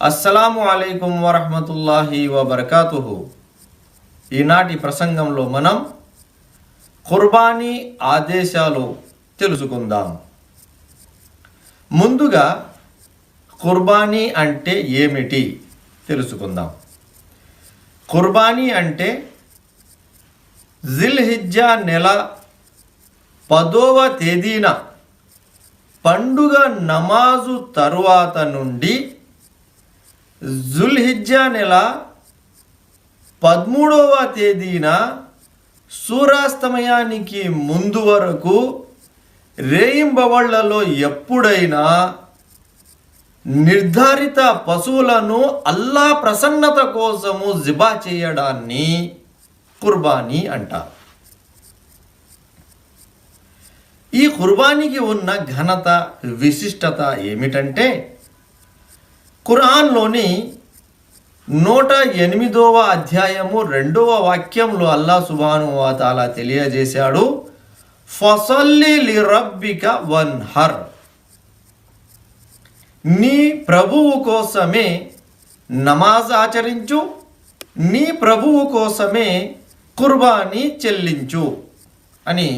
అస్సలాము అలైకుం వరహ్మతుల్లాహి వబర్కాతుహు. ఈనాటి ప్రసంగంలో మనం ఖుర్బానీ ఆదేశాలు తెలుసుకుందాం. ముందుగా ఖుర్బానీ అంటే ఏమిటి తెలుసుకుందాం. ఖుర్బానీ అంటే జిల్హిజ్జా నెల 10వ తేదీన పండుగ నమాజు తరువాత నుండి జుల్హిజ్జా నెల 13వ తేదీన సూర్యాస్తమయానికి ముందు వరకు రేయింబవళ్లలో ఎప్పుడైనా నిర్ధారిత పశువులను అల్లా ప్రసన్నత కోసము జిబా చేయడాన్ని ఖుర్బానీ అంటారు. ఈ ఖుర్బానీకి ఉన్న ఘనత విశిష్టత ఏమిటంటే, ఖురాన్లోని 108వ అధ్యాయము 2వ వాక్యంలో అల్లా సుబ్హానహు వ తఆలా తెలియజేశాడు, ఫసల్లి లిరబ్బిక వన్హర్, నీ ప్రభువు కోసమే నమాజ్ ఆచరించు, నీ ప్రభువు కోసమే ఖుర్బానీ చెల్లించు అని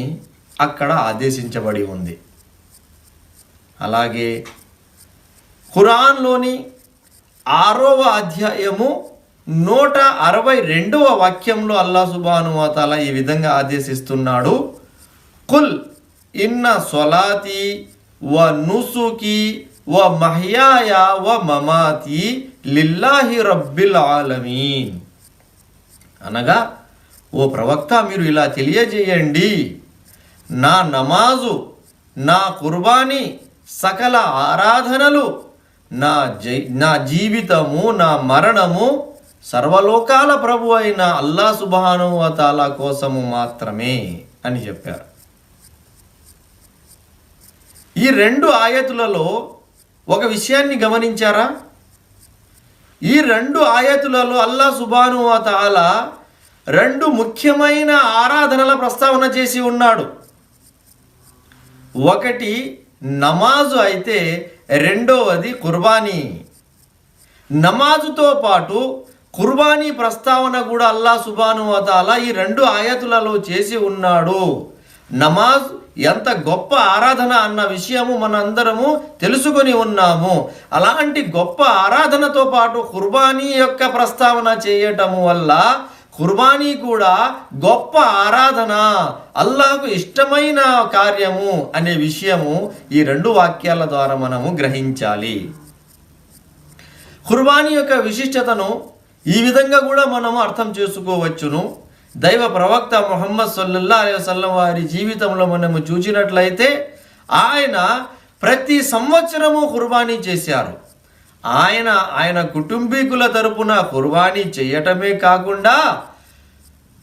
అక్కడ ఆదేశించబడి ఉంది. అలాగే ఖురాన్లోని 6వ అధ్యాయము 162వ వాక్యంలో అల్లా సుబ్హానహు వ తఆలా ఈ విధంగా ఆదేశిస్తున్నాడు, కుల్ ఇన్న సొలాతి వ నుసుకి వ మహ్యాయ వ మమాతి లిల్లాహి రబ్బిల్ ఆలమీన్. అనగా, ఓ ప్రవక్త, మీరు ఇలా తెలియజేయండి, నా నమాజు, నా ఖుర్బానీ, సకల ఆరాధనలు, నా జీవితము, నా మరణము సర్వలోకాల ప్రభు అయిన అల్లా సుబ్హానహు వ తఆలా కోసము మాత్రమే అని చెప్పారు. ఈ 2 ఆయతులలో ఒక విషయాన్ని గమనించారా? ఈ 2 ఆయతులలో అల్లా సుబ్హానహు వ తఆలా 2 ముఖ్యమైన ఆరాధనల ప్రస్తావన చేసి ఉన్నాడు. ఒకటి నమాజు అయితే రెండవది ఖుర్బానీ. నమాజుతో పాటు ఖుర్బానీ ప్రస్తావన కూడా అల్లా సుబ్హానహు వ తఆలా ఈ 2 ఆయతులలో చేసి ఉన్నాడు. నమాజ్ ఎంత గొప్ప ఆరాధన అన్న విషయము మనందరము తెలుసుకొని ఉన్నాము. అలాంటి గొప్ప ఆరాధనతో పాటు ఖుర్బానీ యొక్క ప్రస్తావన చేయటము వల్ల ఖుర్బానీ కూడా గొప్ప ఆరాధన, అల్లాహకు ఇష్టమైన కార్యము అనే విషయము ఈ 2 వాక్యాల ద్వారా మనము గ్రహించాలి. ఖుర్బానీ యొక్క విశిష్టతను ఈ విధంగా కూడా మనము అర్థం చేసుకోవచ్చును. దైవ ప్రవక్త ముహమ్మద్ సల్లల్లాహు అలైహి వసల్లం వారి జీవితంలో మనము చూసినట్లయితే ఆయన ప్రతి సంవత్సరము ఖుర్బానీ చేశారు. ఆయన కుటుంబీకుల తరపున ఖుర్బానీ చేయటమే కాకుండా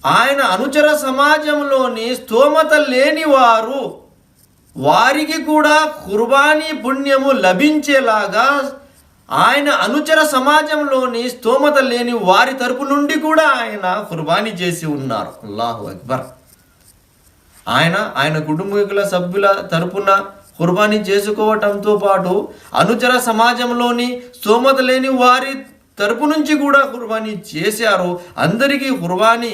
ఆయన అనుచర సమాజంలోని స్తోమత లేని వారికి కూడా ఖుర్బానీ పుణ్యము లభించేలాగా ఆయన అనుచర సమాజంలోని స్తోమత లేని వారి తరపు నుండి కూడా ఆయన ఖుర్బానీ చేసి ఉన్నారు. అల్లాహు అక్బర్. ఆయన కుటుంబీకుల సభ్యుల తరపున ఖుర్బానీ చేసుకోవటంతో పాటు అనుచర సమాజంలోని స్తోమత లేని వారి తరపు నుంచి కూడా ఖుర్బానీ చేశారు. అందరికీ ఖుర్బానీ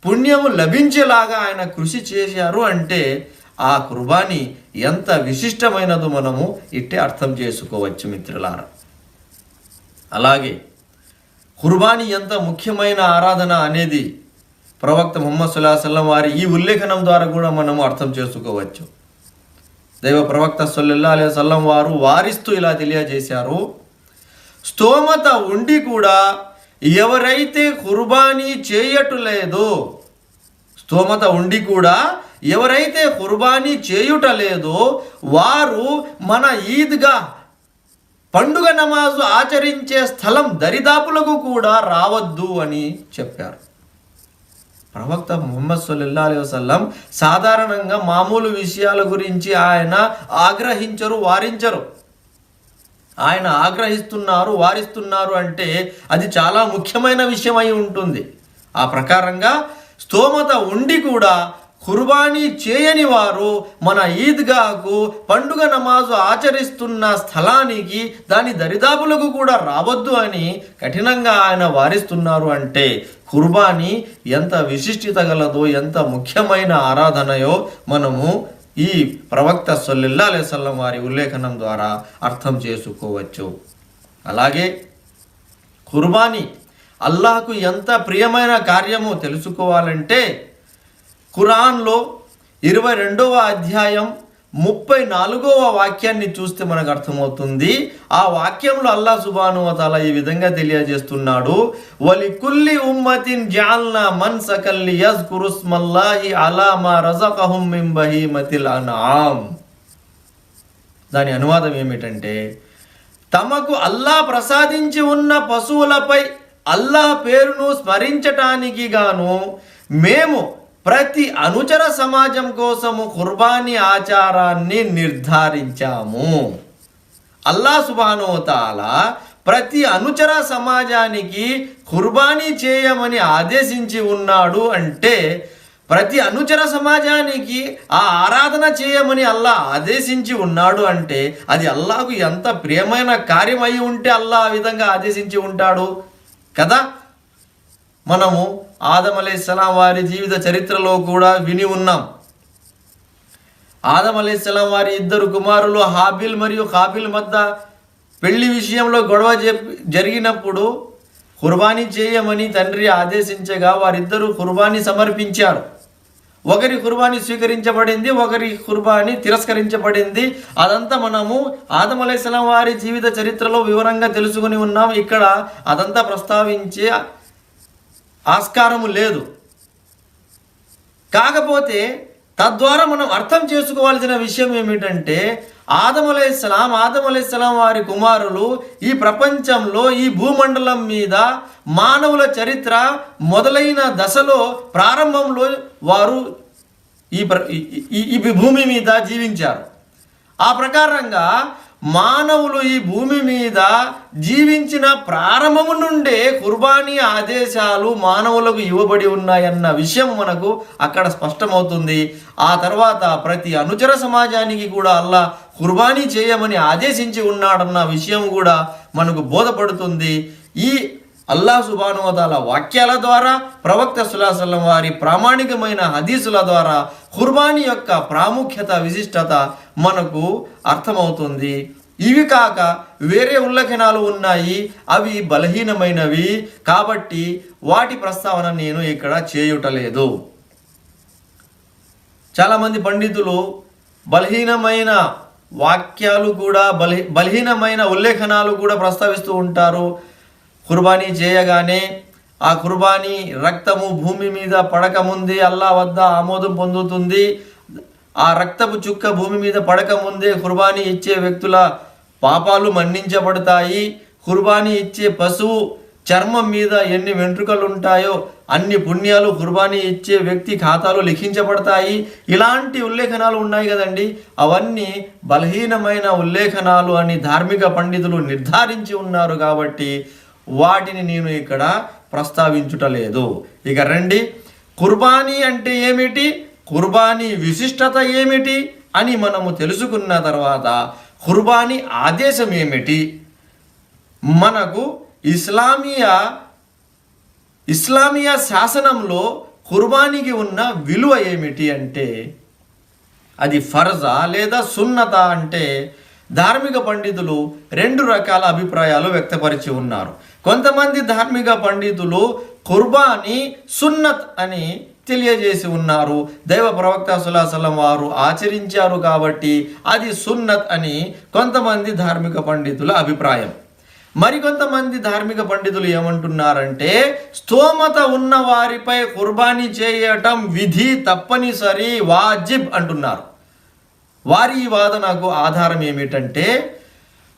పుణ్యము లభించేలాగా ఆయన కృషి చేశారు. అంటే ఆ ఖుర్బానీ ఎంత విశిష్టమైనదో మనము ఇట్టే అర్థం చేసుకోవచ్చు మిత్రులారా. అలాగే ఖుర్బానీ ఎంత ముఖ్యమైన ఆరాధన అనేది ప్రవక్త ముహమ్మద్ సల్లల్లాహు అలైహి వసల్లం వారి ఈ ఉల్లేఖనం ద్వారా కూడా మనము అర్థం చేసుకోవచ్చు. దైవ ప్రవక్త సల్లల్లాహు అలైహి వసల్లం వారు వారిస్తూ ఇలా తెలియజేశారు, స్తోమత ఉండి కూడా ఎవరైతే ఖుర్బానీ చేయటలేదో, స్తోమత ఉండి కూడా ఎవరైతే ఖుర్బానీ చేయుట లేదో వారు మన ఈద్గా పండుగ నమాజు ఆచరించే స్థలం దరిదాపులకు కూడా రావద్దు అని చెప్పారు. ప్రవక్త ముహమ్మద్ సల్లల్లాహు అలైహి వసల్లం సాధారణంగా మామూలు విషయాల గురించి ఆయన ఆగ్రహించరు, వారించరు. ఆయన ఆగ్రహిస్తున్నారు, వారిస్తున్నారు అంటే అది చాలా ముఖ్యమైన విషయం అయి ఉంటుంది. ఆ ప్రకారంగా స్తోమత ఉండి కూడా ఖుర్బానీ చేయని వారు మన ఈద్గాకు పండుగ నమాజు ఆచరిస్తున్న స్థలానికి దాని దరిదాపులకు కూడా రావద్దు అని కఠినంగా ఆయన వారిస్తున్నారు. అంటే ఖుర్బానీ ఎంత విశిష్టత గలదో, ఎంత ముఖ్యమైన ఆరాధనయో మనము ఈ ప్రవక్త సల్లల్లాహు అలైహి వసల్లం వారి ఉల్లేఖనం ద్వారా అర్థం చేసుకోవచ్చు. అలాగే ఖుర్బానీ అల్లాహకు ఎంత ప్రియమైన కార్యమో తెలుసుకోవాలంటే ఖురాన్లో 22వ అధ్యాయం 34వ వాక్యాన్ని చూస్తే మనకు అర్థమవుతుంది. ఆ వాక్యంలో అల్లాహ్ సుబ్హానహు వ తఆలా ఈ విధంగా తెలియజేస్తున్నాడు, వలికుల్లి ఉమ్మతిన్ జఅల్నా మన్సకల్ లియజ్కురుస్మల్లాహి అలా మా రజకహుం మిన్ బహీమతిల్ అన్ఆమ్. దాని అనువాదం ఏమిటంటే, తమకు అల్లాహ్ ప్రసాదించి ఉన్న పశువులపై అల్లాహ్ పేరును స్మరించటానికి గాను మేము ప్రతి అనుచర సమాజం కోసము ఖుర్బానీ ఆచారాన్ని నిర్ధారించాము. అల్లాహ్ సుబ్హానహు వ తఆలా ప్రతి అనుచర సమాజానికి ఖుర్బానీ చేయమని ఆదేశించి ఉన్నాడు. అంటే ప్రతి అనుచర సమాజానికి ఆ ఆరాధన చేయమని అల్లాహ్ ఆదేశించి ఉన్నాడు. అంటే అది అల్లాహకు ఎంత ప్రియమైన కార్యం అయి ఉంటే అల్లాహ్ ఆ విధంగా ఆదేశించి ఉంటాడు కదా. మనము ఆదం అలైహిస్సలాం వారి జీవిత చరిత్రలో కూడా విని ఉన్నాం. ఆదం అలైహిస్సలాం వారి 2 కుమారులు హాబిల్ మరియు కాబిల్ మధ్య పెళ్లి విషయంలో గొడవ జరిగినప్పుడు ఖుర్బానీ చేయమని తండ్రి ఆదేశించగా వారిద్దరూ ఖుర్బానీ సమర్పించారు. ఒకరి ఖుర్బానీ స్వీకరించబడింది, ఒకరి ఖుర్బానీ తిరస్కరించబడింది. అదంతా మనము ఆదం అలైహిస్సలాం వారి జీవిత చరిత్రలో వివరంగా తెలుసుకుని ఉన్నాం. ఇక్కడ అదంతా ప్రస్తావించే ఆస్కారము లేదు. కాకపోతే తద్వారా మనం అర్థం చేసుకోవాల్సిన విషయం ఏమిటంటే, ఆదం అలైహిస్సలాం వారి కుమారులు ఈ ప్రపంచంలో, ఈ భూమండలం మీద మానవుల మొదలైన దశలో ప్రారంభంలో వారు ఈ భూమి మీద జీవించారు. ఆ ప్రకారంగా మానవులు ఈ భూమి మీద జీవించిన ప్రారంభము నుండే ఖుర్బానీ ఆదేశాలు మానవులకు ఇవ్వబడి ఉన్నాయన్న విషయం మనకు అక్కడ స్పష్టమవుతుంది. ఆ తర్వాత ప్రతి అనుచర సమాజానికి కూడా అల్లాహ్ ఖుర్బానీ చేయమని ఆదేశించి ఉన్నాడన్న విషయం కూడా మనకు బోధపడుతుంది. ఈ అల్లాహ్ సుబ్హానహు వ తఆలా వాక్యాల ద్వారా, ప్రవక్త సల్లల్లాహు అలైహి వసల్లం వారి ప్రామాణికమైన హదీసుల ద్వారా ఖుర్బానీ యొక్క ప్రాముఖ్యత, విశిష్టత మనకు అర్థమవుతుంది. ఇవి కాక వేరే ఉల్లేఖనాలు ఉన్నాయి, అవి బలహీనమైనవి కాబట్టి వాటి ప్రస్తావన నేను ఇక్కడ చేయుటలేదు. చాలామంది పండితులు బలహీనమైన వాక్యాలు కూడా, బలహీనమైన ఉల్లేఖనాలు కూడా ప్రస్తావిస్తూ ఉంటారు. ఖుర్బానీ చేయగానే ఆ ఖుర్బానీ రక్తము భూమి మీద పడకముందే అల్లాహ్ వద్ద ఆమోదం పొందుతుంది. ఆ రక్తపు చుక్క భూమి మీద పడకముందే ఖుర్బానీ ఇచ్చే వ్యక్తుల పాపాలు మన్నించబడతాయి. ఖుర్బానీ ఇచ్చే పశువు చర్మం మీద ఎన్ని వెంట్రుకలు ఉంటాయో అన్ని పుణ్యాలు ఖుర్బానీ ఇచ్చే వ్యక్తి ఖాతాలో లిఖించబడతాయి. ఇలాంటి ఉల్లేఖనాలు ఉన్నాయి కదండి, అవన్నీ బలహీనమైన ఉల్లేఖనాలు అని ధార్మిక పండితులు నిర్ధారించి ఉన్నారు. కాబట్టి వాటిని నేను ఇక్కడ ప్రస్తావించుటలేదు. ఇక రండి, ఖుర్బానీ అంటే ఏమిటి, ఖుర్బానీ విశిష్టత ఏమిటి అని మనము తెలుసుకున్న తర్వాత ఖుర్బానీ ఆదేశం ఏమిటి, మనకు ఇస్లామియా శాసనంలో ఖుర్బానీకి ఉన్న విలువ ఏమిటి అంటే అది ఫర్జా లేదా సున్నత అంటే ధార్మిక పండితులు 2 రకాల అభిప్రాయాలు వ్యక్తపరిచి ఉన్నారు. కొంతమంది ధార్మిక పండితులు ఖుర్బానీ సున్నత్ అని తెలియజేసి ఉన్నారు. దైవ ప్రవక్త సల్లల్లాహు అలైహి వసల్లం వారు ఆచరించారు కాబట్టి అది సున్నత్ అని కొంతమంది ధార్మిక పండితుల అభిప్రాయం. మరికొంతమంది ధార్మిక పండితులు ఏమంటున్నారంటే స్తోమత ఉన్న వారిపై ఖుర్బానీ చేయటం విధి, తప్పనిసరి, వాజిబ్ అంటున్నారు. వారి ఈ వాదనకు ఆధారం ఏమిటంటే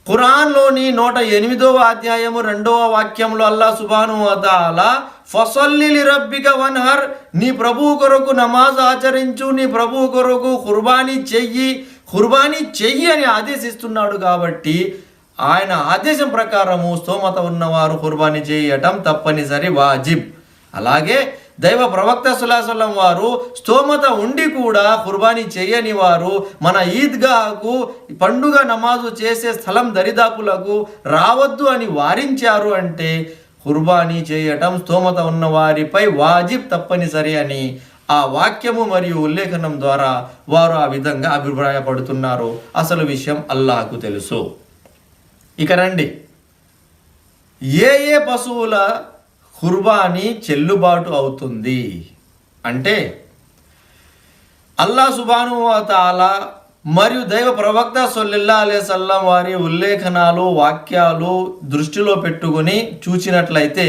ఖురాన్లోని 108వ అధ్యాయము 2వ వాక్యంలో అల్లాహ్ సుబ్హానహు వ తఆలా ఫసల్లి లిరబ్బిక వన్హర్, నీ ప్రభువు కొరకు నమాజ్ ఆచరించు, నీ ప్రభువు కొరకు ఖుర్బానీ చెయ్యి అని ఆదేశిస్తున్నాడు. కాబట్టి ఆయన ఆదేశం ప్రకారము స్తోమత ఉన్నవారు ఖుర్బానీ చేయటం తప్పనిసరి, వాజిబ్. అలాగే దైవ ప్రవక్త సల్లల్లాహు అలైహి వసల్లం వారు స్తోమత ఉండి కూడా ఖుర్బానీ చేయని వారు మన ఈద్గాహకు పండుగ నమాజు చేసే స్థలం దరిదాపులకు రావద్దు అని వారించారు అంటే ఖుర్బానీ చేయటం స్తోమత ఉన్న వారిపై వాజిబ్, తప్పనిసరి అని ఆ వాక్యము మరియు ఉల్లేఖనం ద్వారా వారు ఆ విధంగా అభిప్రాయపడుతున్నారు. అసలు విషయం అల్లాహకు తెలుసు. ఇక రండి, ఏ ఏ పశువుల ఖుర్బానీ చెల్లుబాటు అవుతుంది అంటే అల్లాహ్ సుబ్హానహు వ తఆలా మరియు దైవ ప్రవక్త సల్లల్లాహు అలైహి వసల్లం వారి ఉల్లేఖనాలు, వాక్యాలు దృష్టిలో పెట్టుకొని చూసినట్లయితే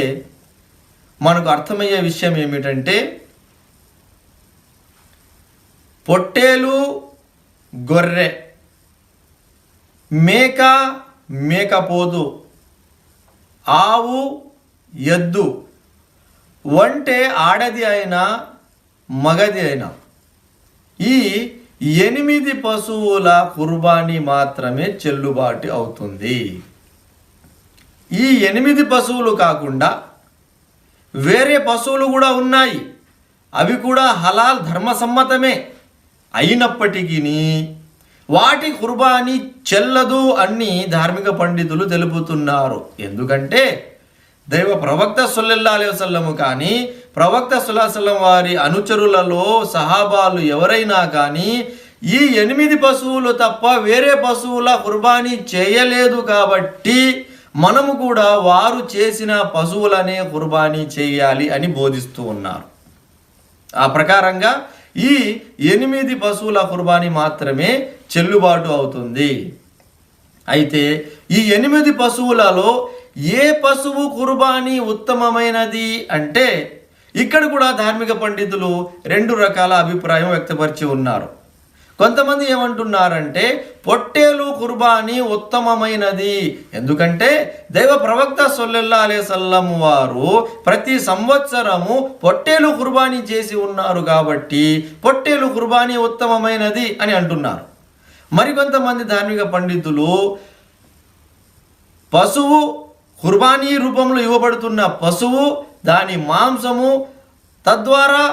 మనకు అర్థమయ్యే విషయం ఏమిటంటే పొట్టేలు, గొర్రె, మేక, మేకపోతు, ఆవు, ఎద్దు, ఒంటె ఆడది అయినా మగది అయినా ఈ 8 పశువుల ఖుర్బానీ మాత్రమే చెల్లుబాటు అవుతుంది. ఈ 8 పశువులు కాకుండా వేరే పశువులు కూడా ఉన్నాయి. అవి కూడా హలాల్ ధర్మసమ్మతమే. అయినప్పటికీ వాటి ఖుర్బానీ చెల్లదు అని ధార్మిక పండితులు తెలుపుతున్నారు. ఎందుకంటే దైవ ప్రవక్త సల్లల్లాహు అలైహి వసల్లం కానీ ప్రవక్త సల్లల్లాహు అలైహి వసల్లం వారి అనుచరులలో సహాబాలు ఎవరైనా కానీ ఈ 8 పశువులు తప్ప వేరే పశువుల ఖుర్బానీ చేయలేదు. కాబట్టి మనము కూడా వారు చేసిన పశువులనే ఖుర్బానీ చేయాలి అని బోధిస్తూ ఉన్నారు. ఆ ప్రకారంగా ఈ 8 పశువుల ఖుర్బానీ మాత్రమే చెల్లుబాటు అవుతుంది. అయితే ఈ 8 పశువులలో ఏ పశువు ఖుర్బానీ ఉత్తమమైనది అంటే ఇక్కడ కూడా ధార్మిక పండితులు 2 రకాల అభిప్రాయం వ్యక్తపరిచి ఉన్నారు. కొంతమంది ఏమంటున్నారంటే పొట్టేలు ఖుర్బానీ ఉత్తమమైనది. ఎందుకంటే దైవ ప్రవక్త సల్లల్లాహు అలైహి వసల్లం వారు ప్రతి సంవత్సరము పొట్టేలు ఖుర్బానీ చేసి ఉన్నారు కాబట్టి పొట్టేలు ఖుర్బానీ ఉత్తమమైనది అని అంటున్నారు. మరికొంతమంది ధార్మిక పండితులు పశువు ఖుర్బానీ రూపంలో ఇవ్వబడుతున్న పశువు, దాని మాంసము, తద్వారా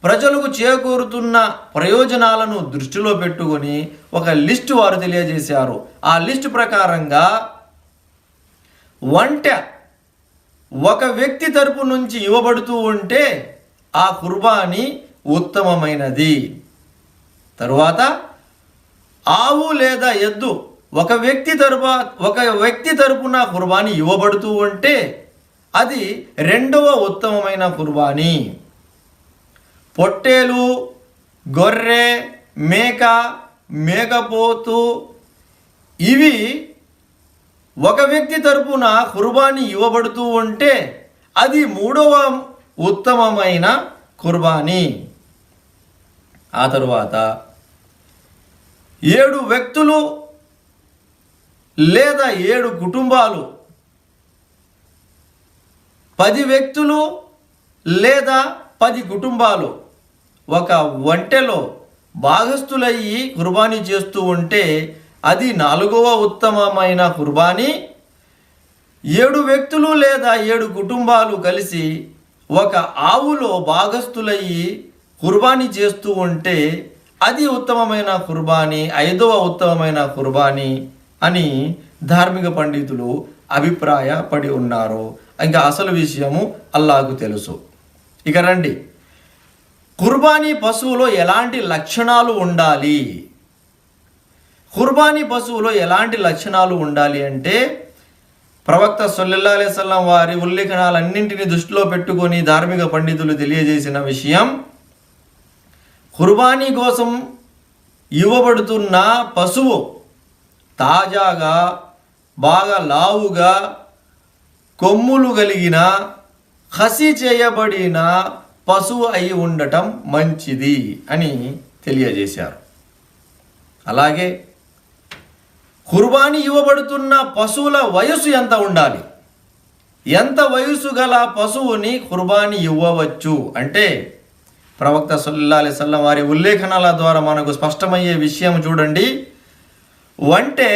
ప్రజలకు చేకూరుతున్న ప్రయోజనాలను దృష్టిలో పెట్టుకొని ఒక లిస్టు వారు తెలియజేశారు. ఆ లిస్టు ప్రకారంగా ఒంటె ఒక వ్యక్తి తరపు నుంచి ఇవ్వబడుతూ ఉంటే ఆ ఖుర్బానీ ఉత్తమమైనది. తరువాత ఆవు లేదా ఎద్దు ఒక వ్యక్తి తరపున ఖుర్బానీ ఇవ్వబడుతూ ఉంటే అది 2వ ఉత్తమమైన ఖుర్బానీ. పొట్టేలు, గొర్రె, మేక, మేకపోతు ఇవి ఒక వ్యక్తి తరపున ఖుర్బానీ ఇవ్వబడుతూ ఉంటే అది 3వ ఉత్తమమైన ఖుర్బానీ. ఆ తరువాత 7 వ్యక్తులు లేదా 7 కుటుంబాలు, 10 వ్యక్తులు లేదా 10 కుటుంబాలు ఒక ఒంటెలో భాగస్థులయ్యి ఖుర్బానీ చేస్తూ ఉంటే అది 4వ ఉత్తమమైన ఖుర్బానీ. 7 వ్యక్తులు లేదా 7 కుటుంబాలు కలిసి ఒక ఆవులో భాగస్థులయ్యి ఖుర్బానీ చేస్తూ ఉంటే అది ఉత్తమమైన ఖుర్బానీ, 5వ ఉత్తమమైన ఖుర్బానీ అని ధార్మిక పండితులు అభిప్రాయపడి ఉన్నారు. ఇంకా అసలు విషయము అల్లాహకు తెలుసు. ఇక రండి, ఖుర్బానీ పశువులో ఎలాంటి లక్షణాలు ఉండాలి? ఖుర్బానీ పశువులో ఎలాంటి లక్షణాలు ఉండాలి అంటే ప్రవక్త సల్లల్లాహు అలైహి వసల్లం వారి ఉల్లేఖనాలన్నింటినీ దృష్టిలో పెట్టుకొని ధార్మిక పండితులు తెలియజేసిన విషయం, ఖుర్బానీ కోసం ఇవ్వబడుతున్న పశువు తాజాగా, బాగా లావుగా, కొమ్ములు కలిగిన, ఖసీ చేయబడిన పశువు అయి ఉండటం మంచిది అని తెలియజేశారు. అలాగే ఖుర్బానీ ఇవ్వబడుతున్న పశువుల వయసు ఎంత ఉండాలి? ఎంత వయసు గల పశువుని ఖుర్బానీ ఇవ్వవచ్చు అంటే ప్రవక్త సల్లల్లాహు అలైహి వసల్లం వారి ఉల్లేఖనాల ద్వారా మనకు స్పష్టమయ్యే విషయం చూడండి. ఒంటె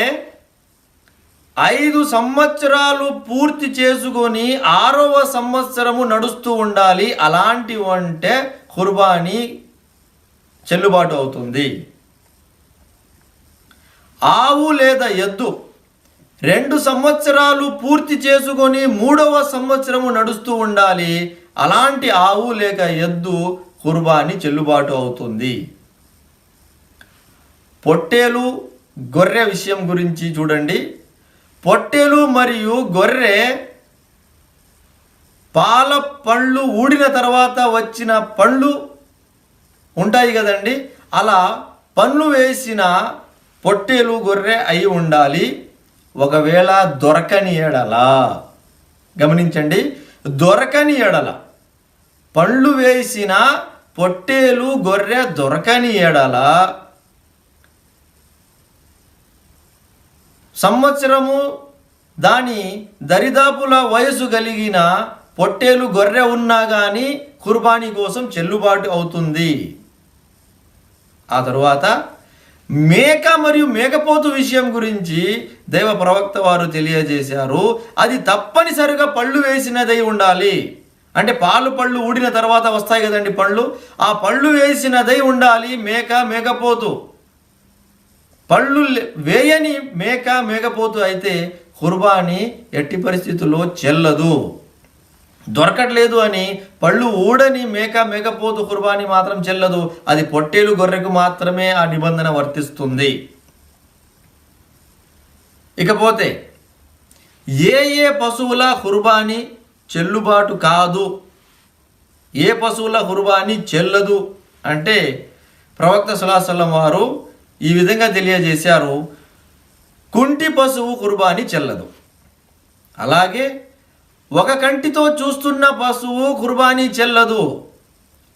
5 సంవత్సరాలు పూర్తి చేసుకొని 6వ సంవత్సరము నడుస్తూ ఉండాలి. అలాంటి అంటే ఖుర్బానీ చెల్లుబాటు అవుతుంది. ఆవు లేదా ఎద్దు 2 సంవత్సరాలు పూర్తి చేసుకొని 3వ సంవత్సరము నడుస్తూ ఉండాలి. అలాంటి ఆవు లేక ఎద్దు ఖుర్బానీ చెల్లుబాటు అవుతుంది. పొట్టేలు గొర్రె విషయం గురించి చూడండి. పొట్టేలు మరియు గొర్రె పాల పళ్ళు ఊడిన తర్వాత వచ్చిన పళ్ళు ఉంటాయి కదండి, అలా పళ్ళు వేసిన పొట్టేలు గొర్రె అయి ఉండాలి. ఒకవేళ దొరకని ఎడల, గమనించండి, దొరకని ఎడల, పళ్ళు వేసిన పొట్టేలు గొర్రె దొరకని ఎడల సంవత్సరము దాని దరిదాపుల వయసు కలిగిన పొట్టేలు గొర్రె ఉన్నా కానీ ఖుర్బానీ కోసం చెల్లుబాటు అవుతుంది. ఆ తరువాత మేక మరియు మేకపోతు విషయం గురించి దైవ ప్రవక్త వారు తెలియజేశారు. అది తప్పనిసరిగా పళ్ళు వేసినదై ఉండాలి. అంటే పళ్ళు ఊడిన తర్వాత వస్తాయి కదండి పళ్ళు, ఆ పళ్ళు వేసినదై ఉండాలి మేక మేకపోతు. పళ్ళు వేయని మేక మేకపోతు అయితే ఖుర్బానీ ఎట్టి పరిస్థితుల్లో చెల్లదు. దొరకట్లేదు అని పళ్ళు ఊడని మేక మేకపోతు ఖుర్బానీ మాత్రం చెల్లదు. అది పొట్టేలు గొర్రెకు మాత్రమే ఆ నిబంధన వర్తిస్తుంది. ఇకపోతే ఏ పశువుల ఖుర్బానీ చెల్లుబాటు కాదు, ఏ పశువుల ఖుర్బానీ చెల్లదు అంటే ప్రవక్త సల్లల్లాహు అలైహి వసల్లం వారు ఈ విధంగా తెలియజేశారు. కుంటి పశువు ఖుర్బానీ చెల్లదు. అలాగే ఒక కంటితో చూస్తున్న పశువు ఖుర్బానీ చెల్లదు.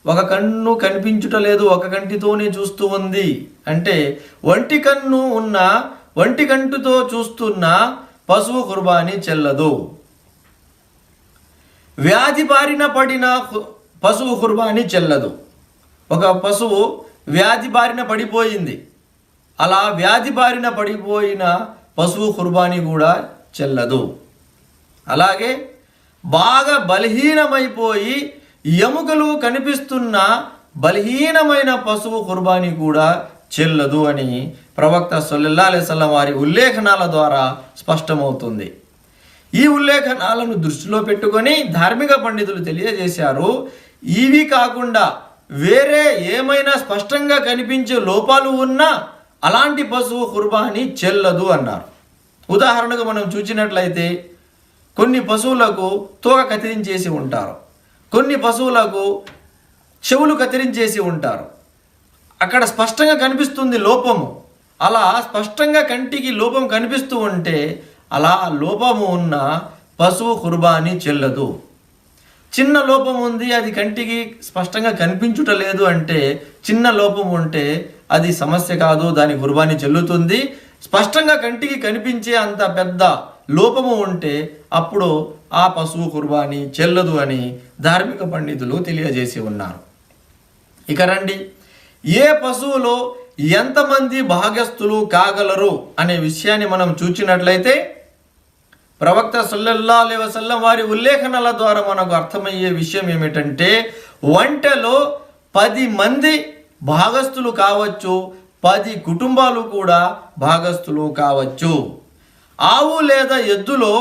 ఒక కన్ను కనిపించుటలేదు, ఒక కంటితోనే చూస్తూ ఉంది అంటే ఒంటి కన్ను ఉన్న ఒంటి కంటితో చూస్తున్న పశువు ఖుర్బానీ చెల్లదు. వ్యాధి బారిన పడిన పశువు ఖుర్బానీ చెల్లదు. ఒక పశువు వ్యాధి బారిన పడిపోయింది, అలా వ్యాధి బారిన పడిపోయిన పశువు ఖుర్బానీ కూడా చెల్లదు. అలాగే బాగా బలహీనమైపోయి ఎముకలు కనిపిస్తున్న బలహీనమైన పశువు ఖుర్బానీ కూడా చెల్లదు అని ప్రవక్త సల్లల్లాహు అలైహి వసల్లం వారి ఉల్లేఖనాల ద్వారా స్పష్టమవుతుంది. ఈ ఉల్లేఖనాలను దృష్టిలో పెట్టుకొని ధార్మిక పండితులు తెలియజేశారు, ఇవి కాకుండా వేరే ఏమైనా స్పష్టంగా కనిపించే లోపాలు ఉన్నా అలాంటి పశువు ఖుర్బానీ చెల్లదు అన్నారు. ఉదాహరణకు మనం చూసినట్లయితే కొన్ని పశువులకు తోక కత్తిరించేసి ఉంటారు, కొన్ని పశువులకు చెవులు కత్తిరించేసి ఉంటారు. అక్కడ స్పష్టంగా కనిపిస్తుంది లోపము. అలా స్పష్టంగా కంటికి లోపం కనిపిస్తూ ఉంటే అలా లోపము ఉన్న పశువు ఖుర్బానీ చెల్లదు. చిన్న లోపం ఉంది, అది కంటికి స్పష్టంగా కనిపించుటలేదు అంటే చిన్న లోపం ఉంటే అది సమస్య కాదు, దాని ఖుర్బానీ చెల్లుతుంది. స్పష్టంగా కంటికి కనిపించే అంత పెద్ద లోపము ఉంటే అప్పుడు ఆ పశువు ఖుర్బానీ చెల్లదు అని ధార్మిక పండితులు తెలియజేసి ఉన్నారు. ఇక రండి, ఏ పశువులో ఎంతమంది భాగస్థులు కాగలరు అనే విషయాన్ని మనం చూచినట్లయితే ప్రవక్త సల్లల్లాహు అలైహి వసల్లం వారి ఉల్లేఖనాల ద్వారా మనకు అర్థమయ్యే విషయం ఏమిటంటే ఒంటెలో 10 మంది భాగస్థులు కావచ్చు, 10 కుటుంబాలు కూడా భాగస్థులు కావచ్చు. ఆవు లేదా ఎద్దులో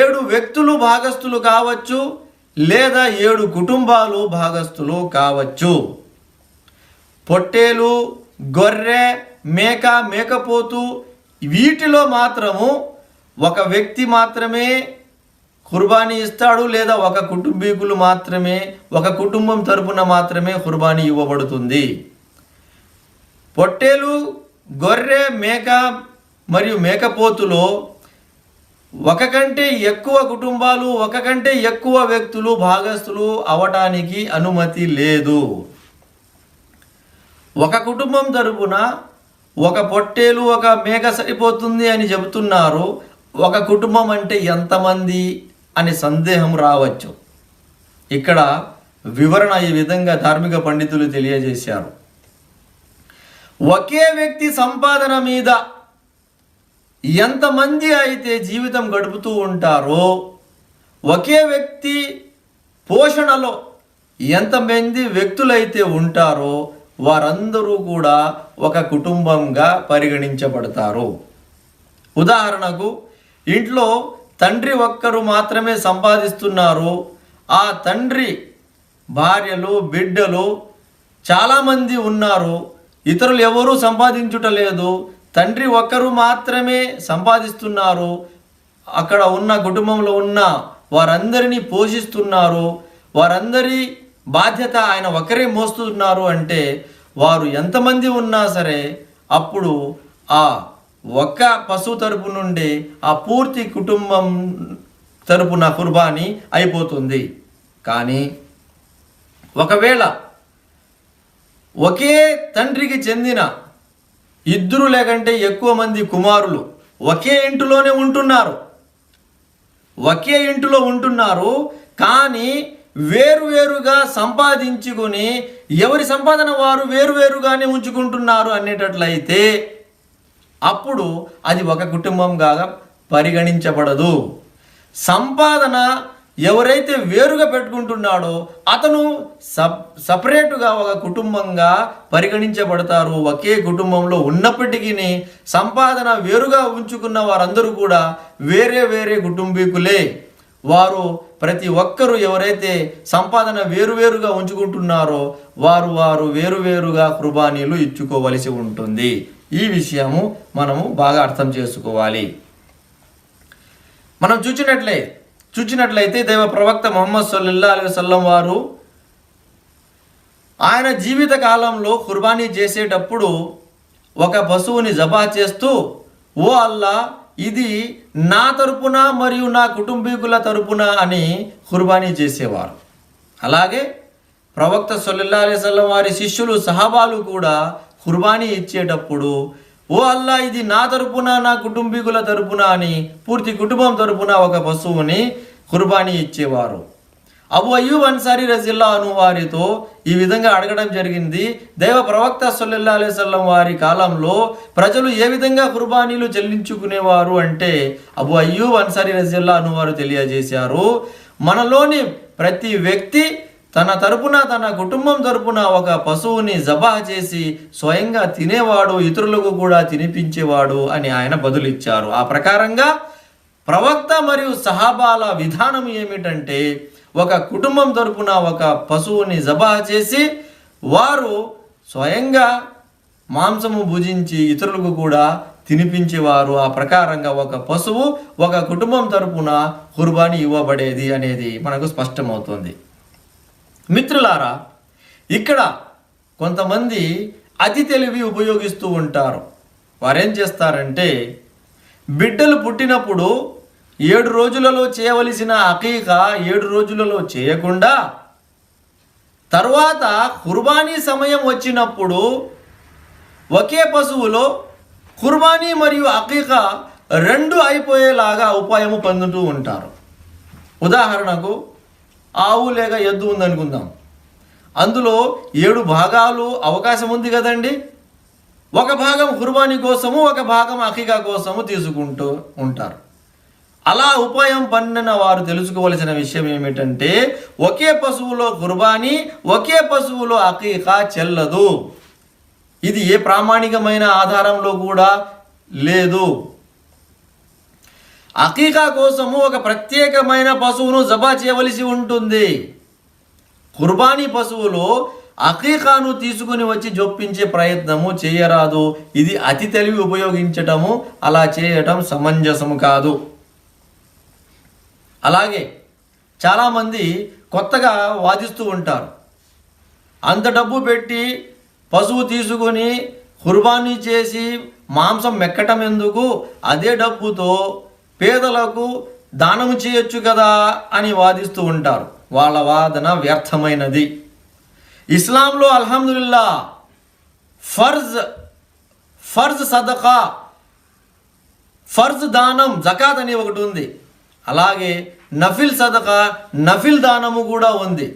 7 వ్యక్తులు భాగస్థులు కావచ్చు లేదా 7 కుటుంబాలు భాగస్థులు కావచ్చు. పొట్టేలు, గొర్రె, మేక, మేకపోతు వీటిలో మాత్రము ఒక వ్యక్తి మాత్రమే ఖుర్బానీ ఇస్తాడు లేదా ఒక కుటుంబీకులు మాత్రమే, ఒక కుటుంబం తరపున మాత్రమే ఖుర్బానీ ఇవ్వబడుతుంది. పొట్టేలు, గొర్రె, మేక మరియు మేకపోతులో ఒక కంటే ఎక్కువ కుటుంబాలు, ఒక కంటే ఎక్కువ వ్యక్తులు భాగస్థులు అవటానికి అనుమతి లేదు. ఒక కుటుంబం తరపున ఒక పొట్టేలు, ఒక మేక సరిపోతుంది అని చెబుతున్నారు. ఒక కుటుంబం అంటే ఎంతమంది అనే సందేహం రావచ్చు. ఇక్కడ వివరణ ఈ విధంగా ధార్మిక పండితులు తెలియజేశారు. ఒకే వ్యక్తి సంపాదన మీద ఎంతమంది అయితే జీవితం గడుపుతూ ఉంటారో, ఒకే వ్యక్తి పోషణలో ఎంతమంది వ్యక్తులైతే ఉంటారో వారందరూ కూడా ఒక కుటుంబంగా పరిగణించబడతారు. ఉదాహరణకు, ఇంట్లో తండ్రి ఒక్కరు మాత్రమే సంపాదిస్తున్నారు. ఆ తండ్రి భార్యలు, బిడ్డలు చాలామంది ఉన్నారు. ఇతరులు ఎవరూ సంపాదించుటలేదు. తండ్రి ఒక్కరు మాత్రమే సంపాదిస్తున్నారు. అక్కడ ఉన్న కుటుంబంలో ఉన్న వారందరినీ పోషిస్తున్నారు. వారందరి బాధ్యత ఆయన ఒకరే మోస్తున్నారు అంటే వారు ఎంతమంది ఉన్నా సరే అప్పుడు ఆ ఒక్క పశువు తరపు నుండి ఆ పూర్తి కుటుంబం తరపున కుర్బానీ అయిపోతుంది. కానీ ఒకవేళ ఒకే తండ్రికి చెందిన ఇద్దరు లేకంటే ఎక్కువ మంది కుమారులు ఒకే ఇంటిలోనే ఉంటున్నారు, కానీ వేరువేరుగా సంపాదించుకొని ఎవరి సంపాదన వారు వేరువేరుగానే ఉంచుకుంటున్నారు అనేటట్లయితే అప్పుడు అది ఒక కుటుంబంగా పరిగణించబడదు. సంపాదన ఎవరైతే వేరుగా పెట్టుకుంటున్నాడో అతను సపరేటుగా ఒక కుటుంబంగా పరిగణించబడతారు. ఒకే కుటుంబంలో ఉన్నప్పటికీ సంపాదన వేరుగా ఉంచుకున్న వారందరూ కూడా వేరే వేరే కుటుంబీకులే. వారు ప్రతి ఒక్కరూ ఎవరైతే సంపాదన వేరువేరుగా ఉంచుకుంటున్నారో వారు వేరువేరుగా కుర్బానీలు ఇచ్చుకోవలసి ఉంటుంది. ఈ విషయము మనము బాగా అర్థం చేసుకోవాలి. మనం చూచినట్లయితే దైవ ప్రవక్త ముహమ్మద్ సల్లల్లాహు అలైహి వసల్లం వారు ఆయన జీవిత కాలంలో కుర్బానీ చేసేటప్పుడు ఒక పశువుని జబా చేస్తూ, ఓ అల్లా, ఇది నా తరపున మరియు నా కుటుంబీకుల తరపున అని కుర్బానీ చేసేవారు. అలాగే ప్రవక్త సల్లల్లాహు అలైహి వసల్లం వారి శిష్యులు, సహాబాలు కూడా కుర్బానీ ఇచ్చేటప్పుడు, ఓ అల్లా, ఇది నా తరపున నా కుటుంబీకుల తరపున అని పూర్తి కుటుంబం తరపున ఒక పశువుని కుర్బానీ ఇచ్చేవారు. అబూ అయ్యూబ్ అన్సారీ రజిల్లాహు అన్హు వారితో ఈ విధంగా అడగడం జరిగింది. దైవ ప్రవక్త సల్లల్లాహు అలైహి వసల్లం వారి కాలంలో ప్రజలు ఏ విధంగా కుర్బానీలు చెల్లించుకునేవారు అంటే అబూ అయ్యూబ్ అన్సారీ రజిల్లాహు అన్హు వారు తెలియజేశారు, మనలోని ప్రతి వ్యక్తి తన తరపున తన కుటుంబం తరపున ఒక పశువుని జబా చేసి స్వయంగా తినేవాడు, ఇతరులకు కూడా తినిపించేవాడు అని ఆయన బదులిచ్చారు. ఆ ప్రకారంగా ప్రవక్త మరియు సహాబాల విధానం ఏమిటంటే ఒక కుటుంబం తరపున ఒక పశువుని జబా చేసి వారు స్వయంగా మాంసము భుజించి ఇతరులకు కూడా తినిపించేవారు. ఆ ప్రకారంగా ఒక పశువు ఒక కుటుంబం తరపున కుర్బానీ ఇవ్వబడేది అనేది మనకు స్పష్టమవుతుంది. మిత్రులారా, ఇక్కడ కొంతమంది అతి తెలివి ఉపయోగిస్తూ ఉంటారు. వారేం చేస్తారంటే బిడ్డలు పుట్టినప్పుడు 7 రోజులలో చేయవలసిన అకీకా 7 రోజులలో చేయకుండా తర్వాత కుర్బానీ సమయం వచ్చినప్పుడు ఒకే పశువులో కుర్బానీ మరియు అకీకా 2 అయిపోయేలాగా ఉపాయము పొందుతూ ఉంటారు. ఉదాహరణకు ఆవు లేక ఎద్దు ఉందనుకుందాం. అందులో 7 భాగాలు అవకాశం ఉంది కదండి. ఒక భాగం కుర్బానీ కోసము, ఒక భాగం అకీకా కోసము తీసుకుంటూ ఉంటారు. అలా ఉపాయం పన్నిన వారు తెలుసుకోవలసిన విషయం ఏమిటంటే ఒకే పశువులో కుర్బానీ, ఒకే పశువులో అకీకా చెల్లదు. ఇది ఏ ప్రామాణికమైన ఆధారంలో కూడా లేదు. అకీకా కోసము ఒక ప్రత్యేకమైన పశువును జబా చేయవలసి ఉంటుంది. కుర్బానీ పశువులో అకీకాను తీసుకుని వచ్చి జొప్పించే ప్రయత్నము చేయరాదు. ఇది అతి తెలివి ఉపయోగించటము, అలా చేయటం సమంజసము కాదు. అలాగే చాలామంది కొత్తగా వాదిస్తూ ఉంటారు. అంత డబ్బు పెట్టి పశువు తీసుకొని కుర్బానీ చేసి మాంసం మెక్కటం ఎందుకు, అదే డబ్బుతో పేదలకు దానము చేయొచ్చు కదా అని వాదిస్తూ ఉంటారు. వాళ్ళ వాదన వ్యర్థమైనది. ఇస్లాంలో అల్హమ్దులిల్లా ఫర్జ్ సదకా, ఫర్జ్ దానం జకాత్ అని ఒకటి ఉంది. అలాగే నఫిల్ సదకా, నఫిల్ దానము కూడా ఉంది.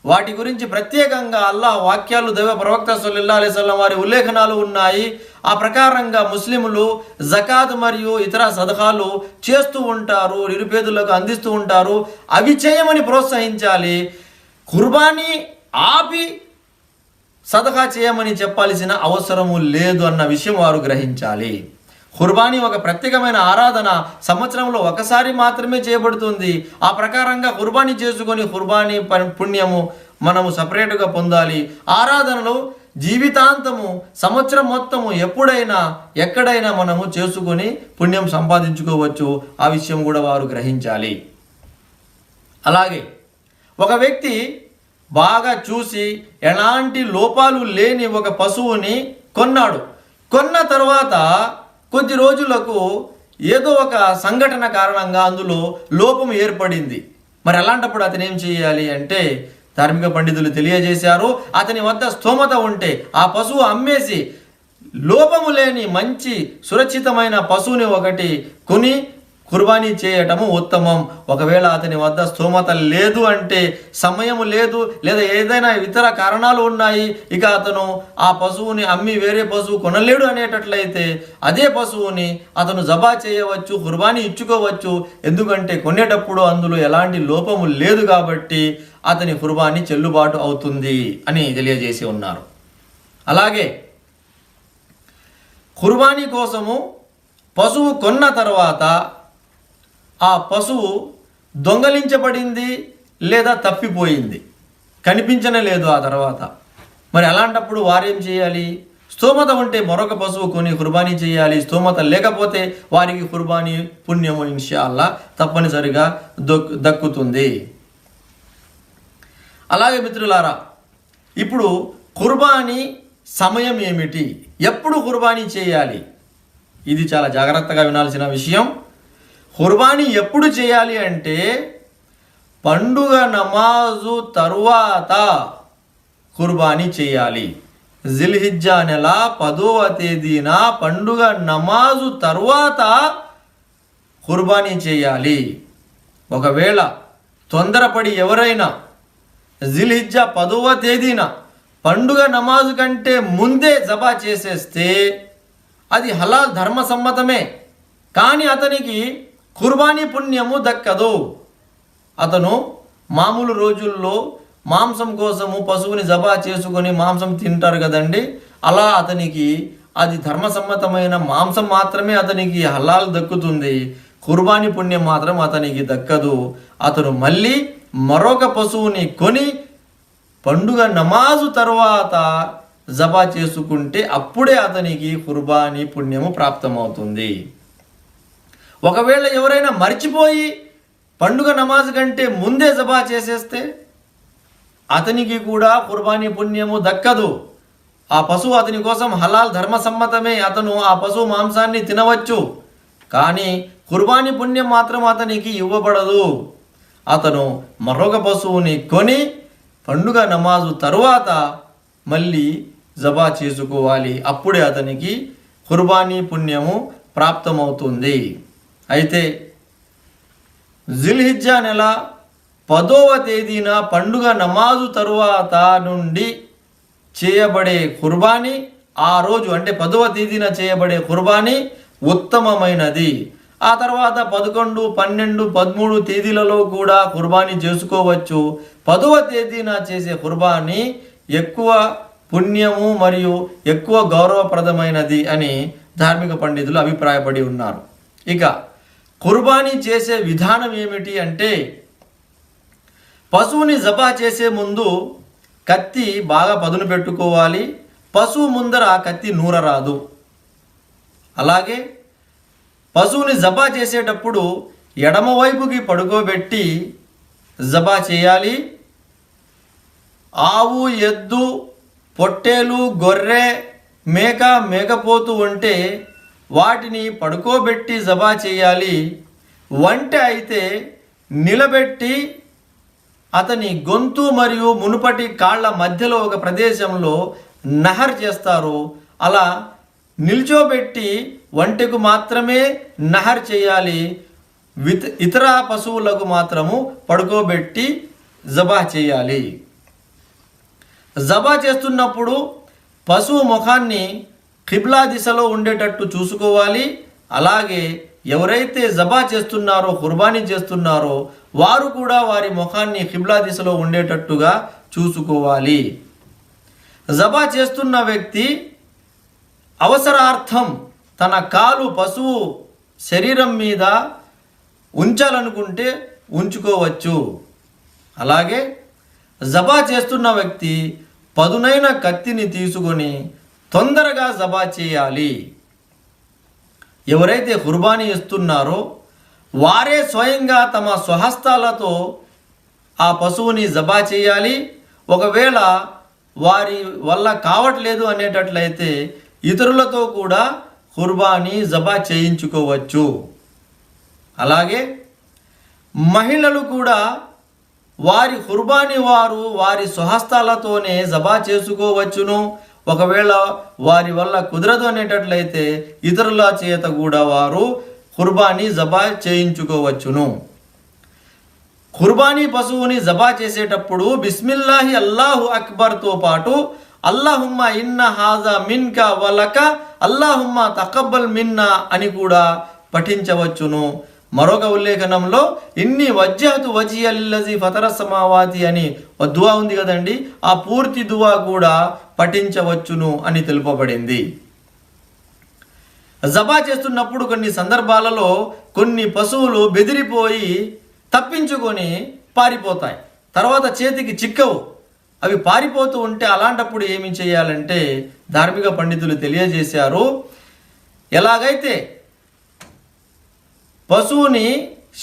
వాటి గురించి ప్రత్యేకంగా అల్లాహ్ వాక్యాలు, దైవ ప్రవక్త సల్లల్లాహు అలైహి వసల్లం వారి ఉల్లేఖనాలు ఉన్నాయి. ఆ ప్రకారంగా ముస్లింలు జకాత్ మరియు ఇతర సదకాలు చేస్తూ ఉంటారు, నిరుపేదలకు అందిస్తూ ఉంటారు. అవి చేయమని ప్రోత్సహించాలి. కుర్బానీ ఆపి సదకా చేయమని చెప్పాల్సిన అవసరము లేదు అన్న విషయం వారు గ్రహించాలి. ఖుర్బానీ ఒక ప్రత్యేకమైన ఆరాధన, సంవత్సరంలో ఒకసారి మాత్రమే చేయబడుతుంది. ఆ ప్రకారంగా ఖుర్బానీ చేసుకొని ఖుర్బానీ పుణ్యము మనము సపరేట్గా పొందాలి. ఆరాధనలు జీవితాంతము, సంవత్సరం మొత్తము ఎప్పుడైనా ఎక్కడైనా మనము చేసుకొని పుణ్యం సంపాదించుకోవచ్చు. ఆ విషయం కూడా వారు గ్రహించాలి. అలాగే ఒక వ్యక్తి బాగా చూసి ఎలాంటి లోపాలు లేని ఒక పశువుని కొన్నాడు. కొన్న తర్వాత కొద్ది రోజులకు ఏదో ఒక సంఘటన కారణంగా అందులో లోపం ఏర్పడింది. మరి అలాంటప్పుడు అతను ఏం చేయాలి అంటే, ధార్మిక పండితులు తెలియజేశారు, అతని వద్ద స్తోమత ఉంటే ఆ పశువు అమ్మేసి లోపము లేని మంచి సురక్షితమైన పశువుని ఒకటి కొని కుర్బానీ చేయటము ఉత్తమం. ఒకవేళ అతని వద్ద స్తోమత లేదు అంటే, సమయం లేదు, లేదా ఏదైనా ఇతర కారణాలు ఉన్నాయి, ఇక అతను ఆ పశువుని అమ్మి వేరే పశువు కొనలేడు అనేటట్లయితే అదే పశువుని అతను జబా చేయవచ్చు, కుర్బానీ ఇచ్చుకోవచ్చు. ఎందుకంటే కొనేటప్పుడు అందులో ఎలాంటి లోపము లేదు కాబట్టి అతని కుర్బానీ చెల్లుబాటు అవుతుంది అని తెలియజేసి ఉన్నారు. అలాగే కుర్బానీ కోసము పశువు కొన్న తర్వాత ఆ పశువు దొంగలించబడింది లేదా తప్పిపోయింది, కనిపించనే లేదు ఆ తర్వాత. మరి అలాంటప్పుడు వారేం చేయాలి? స్తోమత ఉంటే మరొక పశువు కొని కుర్బానీ చేయాలి. స్తోమత లేకపోతే వారికి కుర్బానీ పుణ్యము ఇన్షాల్లా తప్పనిసరిగా దక్కుతుంది. అలాగే మిత్రులారా, ఇప్పుడు కుర్బానీ సమయం ఏమిటి, ఎప్పుడు కుర్బానీ చేయాలి? ఇది చాలా జాగ్రత్తగా వినాల్సిన విషయం. కుర్బానీ ఎప్పుడు చేయాలి అంటే, పండుగ నమాజు తరువాత కుర్బానీ చేయాలి. జిల్హిజ్జా నెల 10వ తేదీన పండుగ నమాజు తరువాత కుర్బానీ చేయాలి. ఒకవేళ తొందరపడి ఎవరైనా జిల్హిజ్జా 10వ తేదీన పండుగ నమాజు కంటే ముందే జబా చేసేస్తే అది హలాల్ ధర్మసమ్మతమే, కానీ అతనికి కుర్బానీ పుణ్యము దక్కదు. అతను మామూలు రోజుల్లో మాంసం కోసము పశువుని జబా చేసుకొని మాంసం తింటారు కదండి, అలా అతనికి అది ధర్మసమ్మతమైన మాంసం మాత్రమే అతనికి హలాల్ దక్కుతుంది. కుర్బానీ పుణ్యం మాత్రం అతనికి దక్కదు. అతను మళ్ళీ మరొక పశువుని కొని పండుగ నమాజు తర్వాత జబా చేసుకుంటే అప్పుడే అతనికి కుర్బానీ పుణ్యము ప్రాప్తమవుతుంది. ఒకవేళ ఎవరైనా మర్చిపోయి పండుగ నమాజ్ కంటే ముందే జబా చేసేస్తే అతనికి కూడా కుర్బానీ పుణ్యము దక్కదు. ఆ పశువు అతని కోసం హలాల్ ధర్మసమ్మతమే, అతను ఆ పశువు మాంసాన్ని తినవచ్చు, కానీ కుర్బానీ పుణ్యం మాత్రం అతనికి ఇవ్వబడదు. అతను మరొక పశువుని కొని పండుగ నమాజు తరువాత మళ్ళీ జబా చేసుకోవాలి. అప్పుడే అతనికి కుర్బానీ పుణ్యము ప్రాప్తమవుతుంది. అయితే జిల్హిజ్జా నెల 10వ తేదీన పండుగ నమాజు తరువాత నుండి చేయబడే కుర్బానీ, ఆ రోజు అంటే 10వ తేదీన చేయబడే కుర్బానీ ఉత్తమమైనది. ఆ తర్వాత 11, 12, 13 తేదీలలో కూడా కుర్బానీ చేసుకోవచ్చు. 10వ తేదీన చేసే కుర్బానీ ఎక్కువ పుణ్యము మరియు ఎక్కువ గౌరవప్రదమైనది అని ధార్మిక పండితులు అభిప్రాయపడి ఉన్నారు. ఇక కుర్బానీ చేసే విధానం ఏమిటి అంటే, పశువుని జబా చేసే ముందు కత్తి బాగా పదును పెట్టుకోవాలి. పశువు ముందర కత్తి నూరరాదు. అలాగే పశువుని జబా చేసేటప్పుడు ఎడమవైపుకి పడుకోబెట్టి జబా చేయాలి. ఆవు, ఎద్దు, పొట్టేలు, గొర్రె, మేక, మేకపోతు ఉంటే వాటిని పడుకోబెట్టి జబా చేయాలి. వంటె అయితే నిలబెట్టి అతని గొంతు మరియు మునుపటి కాళ్ళ మధ్యలో ఒక ప్రదేశంలో నహర్ చేస్తారు. అలా నిల్చోబెట్టి వంటెకు మాత్రమే నహర్ చేయాలి. ఇతర పశువులకు మాత్రము పడుకోబెట్టి జబా చేయాలి. జబా చేస్తున్నప్పుడు పశువు ముఖాన్ని ఖిబ్లా దిశలో ఉండేటట్టు చూసుకోవాలి. అలాగే ఎవరైతే జబా చేస్తున్నారో, ఖుర్బానీ చేస్తున్నారో వారు కూడా వారి ముఖాన్ని ఖిబ్లా దిశలో ఉండేటట్టుగా చూసుకోవాలి. జబా చేస్తున్న వ్యక్తి అవసరార్థం తన కాలు పశువు శరీరం మీద ఉంచాలనుకుంటే ఉంచుకోవచ్చు. అలాగే జబా చేస్తున్న వ్యక్తి పదునైన కత్తిని తీసుకొని తొందరగా జబా చేయాలి. ఎవరైతే ఖుర్బానీ ఇస్తున్నారో వారే స్వయంగా తమ స్వహస్తాలతో ఆ పశువుని జబా చేయాలి. ఒకవేళ వారి వల్ల కావట్లేదు అనేటట్లయితే ఇతరులతో కూడా ఖుర్బానీ జబా చేయించుకోవచ్చు. అలాగే మహిళలు కూడా వారి ఖుర్బానీ వారి స్వహస్తాలతోనే జబా చేసుకోవచ్చును. ఒకవేళ వారి వల్ల కుదరదు అనేటట్లయితే ఇతరుల చేత కూడా వారు ఖుర్బానీ జబా చేయించుకోవచ్చును. ఖుర్బానీ పశువుని జబా చేసేటప్పుడు బిస్మిల్లాహి అల్లాహు అక్బర్తో పాటు అల్లాహుమ్మ ఇన్న హాజా మిన్కా వలక అల్లాహుమ్మ తకబ్బల్ మిన్నా అని కూడా పఠించవచ్చును. మరొక ఉల్లేఖనంలో ఇన్ని వజ్జహతు వజియ లిల్లజీ ఫతర సమావాతి అని దువా ఉంది కదండి, ఆ పూర్తి దువా కూడా పఠించవచ్చును అని తెలుపబడింది. జబా చేస్తున్నప్పుడు కొన్ని సందర్భాలలో కొన్ని పశువులు బెదిరిపోయి తప్పించుకొని పారిపోతాయి, తర్వాత చేతికి చిక్కవు, అవి పారిపోతూ ఉంటే అలాంటప్పుడు ఏమి చేయాలంటే ధార్మిక పండితులు తెలియజేశారు. ఎలాగైతే పశువుని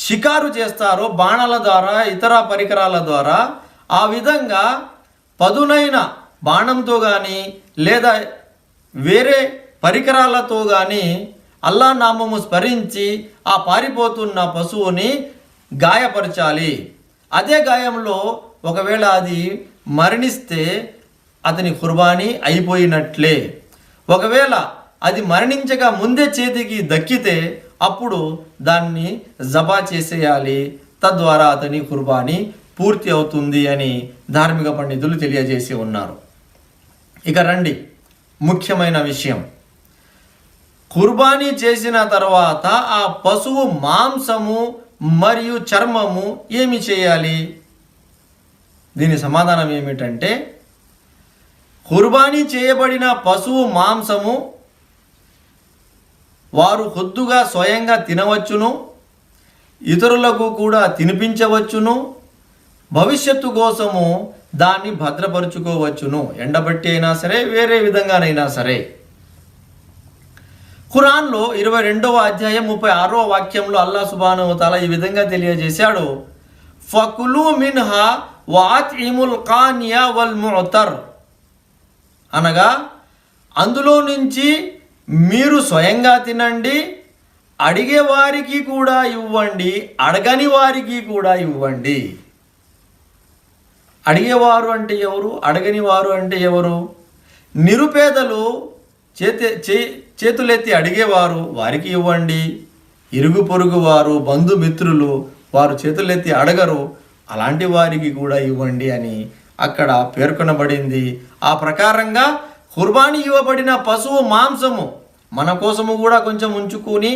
షికారు చేస్తారో బాణాల ద్వారా, ఇతర పరికరాల ద్వారా, ఆ విధంగా పదునైన బాణంతో కానీ లేదా వేరే పరికరాలతో కానీ అల్లా నామము స్మరించి ఆ పారిపోతున్న పశువుని గాయపరచాలి. అదే గాయంలో ఒకవేళ అది మరణిస్తే అతని ఖుర్బానీ అయిపోయినట్లే. ఒకవేళ అది మరణించగా ముందే చేతికి దక్కితే అప్పుడు దాన్ని జబా చేసేయాలి. తద్వారా అతని ఖుర్బానీ పూర్తి అవుతుంది అని ధార్మిక పండితులు తెలియజేసి ఉన్నారు. ఇక రండి, ముఖ్యమైన విషయం, ఖుర్బానీ చేసిన తర్వాత ఆ పశువు మాంసము మరియు చర్మము ఏమి చేయాలి? దీని సమాధానం ఏమిటంటే, ఖుర్బానీ చేయబడిన పశువు మాంసము వారు కొద్దుగా స్వయంగా తినవచ్చును, ఇతరులకు కూడా తినిపించవచ్చును, భవిష్యత్తు కోసము దాన్ని భద్రపరుచుకోవచ్చును, ఎండబట్టి అయినా సరే వేరే విధంగానైనా సరే. ఖురాన్లో 22వ అధ్యాయం 36వ వాక్యంలో అల్లాహ్ సుబ్హానహు వ తఆలా ఈ విధంగా తెలియజేశాడు, ఫకులు మిన్హా వఅత్ఇముల్ ఖానియా వల్ ముఅతర్, అనగా అందులో నుంచి మీరు స్వయంగా తినండి, అడిగే వారికి కూడా ఇవ్వండి, అడగని వారికి కూడా ఇవ్వండి. అడిగేవారు అంటే ఎవరు? అడగని వారు అంటే ఎవరు? నిరుపేదలు చేతులెత్తి అడిగేవారు, వారికి ఇవ్వండి. ఇరుగు పొరుగు వారు, బంధుమిత్రులు వారు చేతులెత్తి అడగరు, అలాంటి వారికి కూడా ఇవ్వండి అని అక్కడ పేర్కొనబడింది. ఆ ప్రకారంగా ఖుర్బానీ ఇవ్వబడిన పశువు మాంసము మన కోసము కూడా కొంచెం ఉంచుకొని,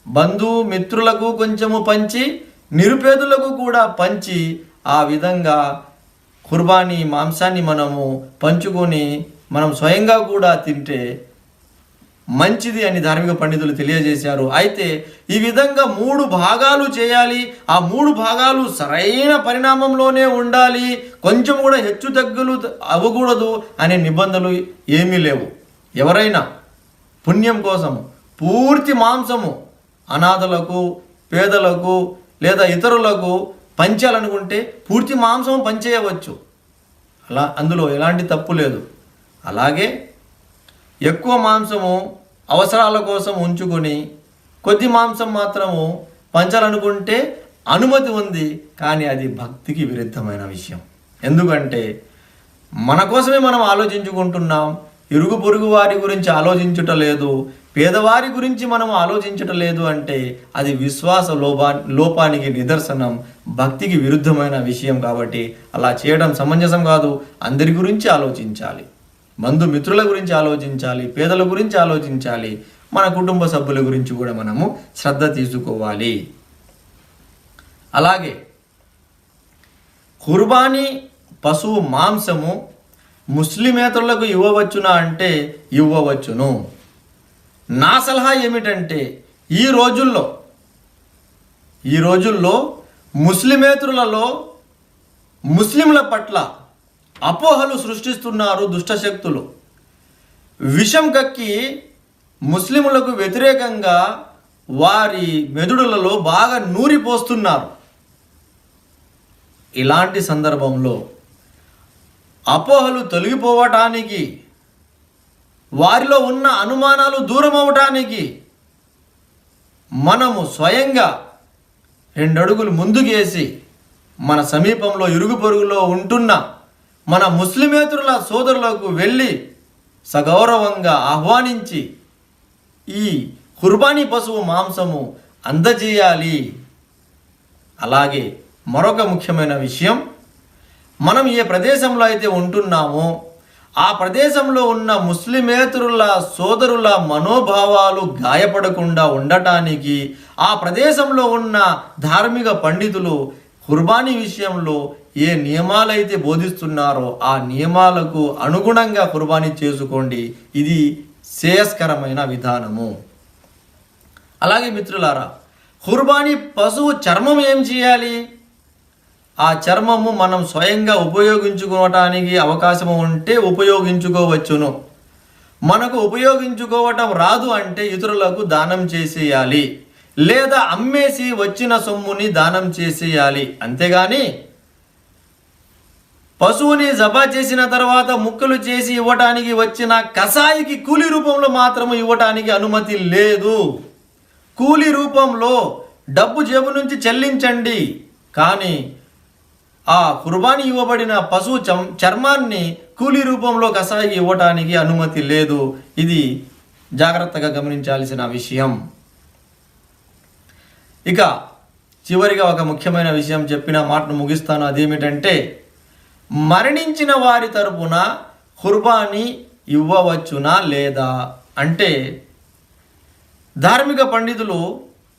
బంధుమిత్రులకు కొంచెము పంచి, నిరుపేదలకు కూడా పంచి, ఆ విధంగా ఖుర్బానీ మాంసాన్ని మనము పంచుకొని మనం స్వయంగా కూడా తింటే మంచిది అని ధార్మిక పండితులు తెలియజేశారు. అయితే ఈ విధంగా 3 భాగాలు చేయాలి. ఆ 3 భాగాలు సరైన పరిణామంలోనే ఉండాలి, కొంచెం కూడా హెచ్చు తగ్గులు అవ్వకూడదు అనే నిబంధనలు ఏమీ లేవు. ఎవరైనా పుణ్యం కోసం పూర్తి మాంసము అనాథలకు, పేదలకు లేదా ఇతరులకు పంచాలనుకుంటే పూర్తి మాంసం పంచేయవచ్చు, అందులో ఎలాంటి తప్పు లేదు. అలాగే ఎక్కువ మాంసము అవసరాల కోసం ఉంచుకొని కొద్ది మాంసం మాత్రము పంచాలనుకుంటే అనుమతి ఉంది, కానీ అది భక్తికి విరుద్ధమైన విషయం. ఎందుకంటే మన కోసమే మనం ఆలోచించుకుంటున్నాం, ఇరుగు పొరుగు వారి గురించి ఆలోచించటలేదు, పేదవారి గురించి మనం ఆలోచించటలేదు అంటే అది విశ్వాస లోపానికి నిదర్శనం, భక్తికి విరుద్ధమైన విషయం. కాబట్టి అలా చేయడం సమంజసం కాదు, అందరి గురించి ఆలోచించాలి. బంధుమిత్రుల గురించి ఆలోచించాలి, పేదల గురించి ఆలోచించాలి, మన కుటుంబ సభ్యుల గురించి కూడా మనము శ్రద్ధ తీసుకోవాలి. అలాగే కుర్బానీ పశువు మాంసము ముస్లిమేతరులకు ఇవ్వవచ్చునా అంటే ఇవ్వవచ్చును. నా సలహా ఏమిటంటే ఈ రోజుల్లో ముస్లిమేతరులలో ముస్లింల పట్ల అపోహలు సృష్టిస్తున్నారు దుష్టశక్తులు. విషం కక్కి ముస్లిములకు వ్యతిరేకంగా వారి మెదడులలో బాగా నూరిపోస్తున్నారు. ఇలాంటి సందర్భంలో అపోహలు తొలగిపోవటానికి, వారిలో ఉన్న అనుమానాలు దూరం అవటానికి మనము స్వయంగా 2 అడుగులు ముందుకేసి మన సమీపంలో ఇరుగు పొరుగులో ఉంటున్న మన ముస్లిమేతరుల సోదరులకు వెళ్ళి సగౌరవంగా ఆహ్వానించి ఈ కుర్బానీ పశువు మాంసము అందజేయాలి. అలాగే మరొక ముఖ్యమైన విషయం, మనం ఏ ప్రదేశంలో అయితే ఉంటున్నామో ఆ ప్రదేశంలో ఉన్న ముస్లిమేతరుల సోదరుల మనోభావాలు గాయపడకుండా ఉండటానికి ఆ ప్రదేశంలో ఉన్న ధార్మిక పండితులు కుర్బానీ విషయంలో ఏ నియమాలైతే బోధిస్తున్నారో ఆ నియమాలకు అనుగుణంగా కుర్బానీ చేసుకోండి. ఇది శ్రేయస్కరమైన విధానము. అలాగే మిత్రులారా, కుర్బానీ పశువు చర్మం ఏం చేయాలి? ఆ చర్మము మనం స్వయంగా ఉపయోగించుకోవటానికి అవకాశం ఉంటే ఉపయోగించుకోవచ్చును. మనకు ఉపయోగించుకోవటం రాదు అంటే ఇతరులకు దానం చేసేయాలి, లేదా అమ్మేసి వచ్చిన సొమ్ముని దానం చేసేయాలి. అంతేగాని పశువుని జబా చేసిన తర్వాత ముక్కలు చేసి ఇవ్వటానికి వచ్చిన కసాయికి కూలీ రూపంలో మాత్రం ఇవ్వటానికి అనుమతి లేదు. కూలీ రూపంలో డబ్బు జేబు నుంచి చెల్లించండి, కానీ ఆ కుర్బానీ ఇవ్వబడిన పశువు చర్మాన్ని కూలీ రూపంలో కసాయికి ఇవ్వటానికి అనుమతి లేదు. ఇది జాగ్రత్తగా గమనించాల్సిన విషయం. ఇక చివరిగా ఒక ముఖ్యమైన విషయం చెప్పిన మాటను ముగిస్తాను. అదేమిటంటే, మరణించిన వారి తరపున కుర్బానీ ఇవ్వవచ్చునా లేదా అంటే ధార్మిక పండితులు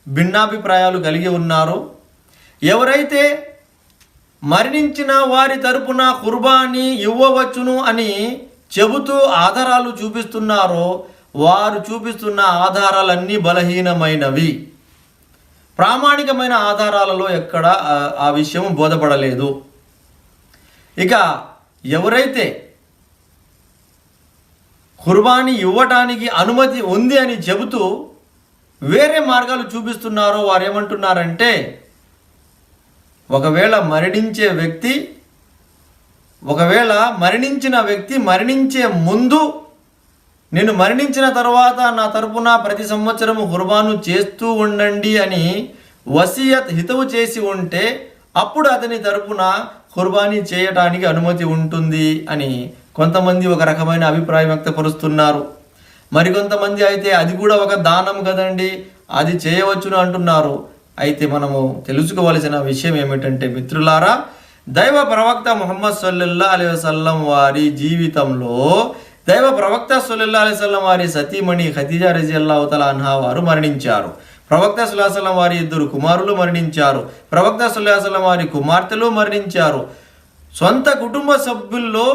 భిన్నాభిప్రాయాలు కలిగి ఉన్నారు. ఎవరైతే మరణించిన వారి తరపున కుర్బానీ ఇవ్వవచ్చును అని చెబుతూ ఆధారాలు చూపిస్తున్నారో వారు చూపిస్తున్న ఆధారాలన్నీ బలహీనమైనవి. ప్రామాణికమైన ఆధారాలలో ఎక్కడ ఆ విషయం బోధపడలేదు. ఇక ఎవరైతే కుర్బానీ ఇవ్వటానికి అనుమతి ఉంది అని చెబుతూ వేరే మార్గాలు చూపిస్తున్నారో వారు ఏమంటున్నారంటే, ఒకవేళ మరణించిన వ్యక్తి మరణించే ముందు నేను మరణించిన తర్వాత నా తరపున ప్రతి సంవత్సరము కుర్బాను చేస్తూ ఉండండి అని వసియత్ హితవు చేసి ఉంటే అప్పుడు అతని తరపున కుర్బానీ చేయటానికి అనుమతి ఉంటుంది అని కొంతమంది ఒక రకమైన అభిప్రాయం వ్యక్తపరుస్తున్నారు. మరికొంతమంది అయితే అది కూడా ఒక దానం కదండి, అది చేయవచ్చును అంటున్నారు. అయితే మనము తెలుసుకోవలసిన విషయం ఏమిటంటే మిత్రులారా, దైవ ప్రవక్త ముహమ్మద్ సల్లల్లాహు అలైహి వసల్లం వారి జీవితంలో దైవ ప్రవక్త సల్లల్లాహు అలైహి వసల్లం వారి సతీమణి ఖదీజా రజియల్లాహు తఆలా అన్హా వారు మరణించారు. ప్రవక్త సల్లల్లాహు అలైహి వసల్లం వారి 2 కుమారులు మరణించారు. ప్రవక్త సల్లల్లాహు అలైహి వసల్లం వారి కుమార్తెలు మరణించారు. సొంత కుటుంబ సభ్యుల్లో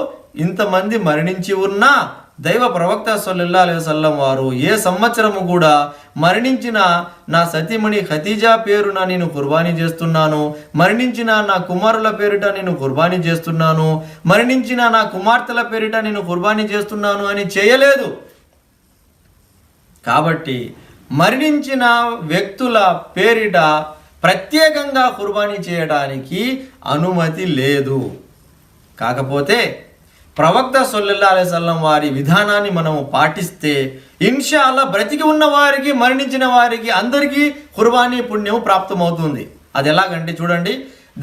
ఇంతమంది మరణించి ఉన్నా దైవ ప్రవక్త సల్లల్లాహు అలైహి వసల్లం వారు ఏ సంవత్సరము కూడా మరణించిన నా సతీమణి ఖదీజా పేరున నేను కుర్బానీ చేస్తున్నాను, మరణించిన నా కుమారుల పేరిట నేను కుర్బానీ చేస్తున్నాను, మరణించిన నా కుమార్తెల పేరిట నేను కుర్బానీ చేస్తున్నాను అని చేయలేదు. కాబట్టి మరణించిన వ్యక్తుల పేరిట ప్రత్యేకంగా కుర్బానీ చేయడానికి అనుమతి లేదు. కాకపోతే ప్రవక్త సల్లల్లాహు అలైహి వసల్లం వారి విధానాన్ని మనము పాటిస్తే ఇన్షాల్లా బ్రతికి ఉన్న వారికి మరణించిన వారికి అందరికీ కుర్బానీ పుణ్యము ప్రాప్తమవుతుంది. అది ఎలాగంటే చూడండి,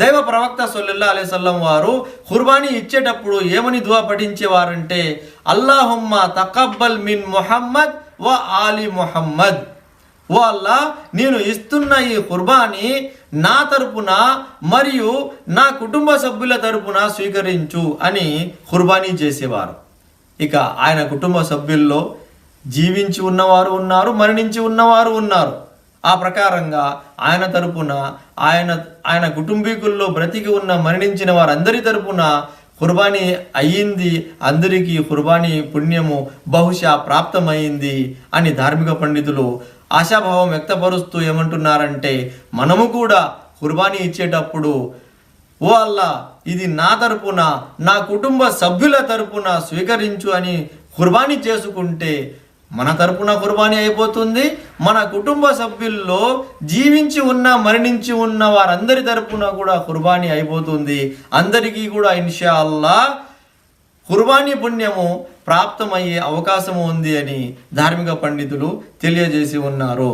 దైవ ప్రవక్త సల్లల్లాహు అలైహి వసల్లం వారు కుర్బానీ ఇచ్చేటప్పుడు ఏమని దుఆ పఠించేవారంటే, అల్లాహుమ్మా తకబ్బల్ మిన్ ముహమ్మద్ వ ఆలి ముహమ్మద్. ఓ అల్లా, నేను ఇస్తున్న ఈ కుర్బానీ నా తరపున మరియు నా కుటుంబ సభ్యుల తరపున స్వీకరించు అని కుర్బానీ చేసేవారు. ఇక ఆయన కుటుంబ సభ్యుల్లో జీవించి ఉన్నవారు ఉన్నారు, మరణించి ఉన్నవారు ఉన్నారు. ఆ ప్రకారంగా ఆయన తరపున ఆయన కుటుంబీకుల్లో బ్రతికి ఉన్న మరణించిన వారందరి తరపున కుర్బానీ అయ్యింది, అందరికీ కుర్బానీ పుణ్యము బహుశా ప్రాప్తమైంది అని ధార్మిక పండితులు ఆశాభావం వ్యక్తపరుస్తూ ఏమంటున్నారంటే, మనము కూడా కుర్బానీ ఇచ్చేటప్పుడు ఓ అల్లా ఇది నా తరపున నా కుటుంబ సభ్యుల తరపున స్వీకరించు అని కుర్బానీ చేసుకుంటే మన తరపున కుర్బానీ అయిపోతుంది, మన కుటుంబ సభ్యుల్లో జీవించి ఉన్న మరణించి ఉన్న వారందరి తరపున కూడా కుర్బానీ అయిపోతుంది. అందరికీ కూడా ఇన్షా అల్లా కుర్బానీ పుణ్యము ప్రాప్తమయ్యే అవకాశము ఉంది అని ధార్మిక పండితులు తెలియజేసి ఉన్నారు.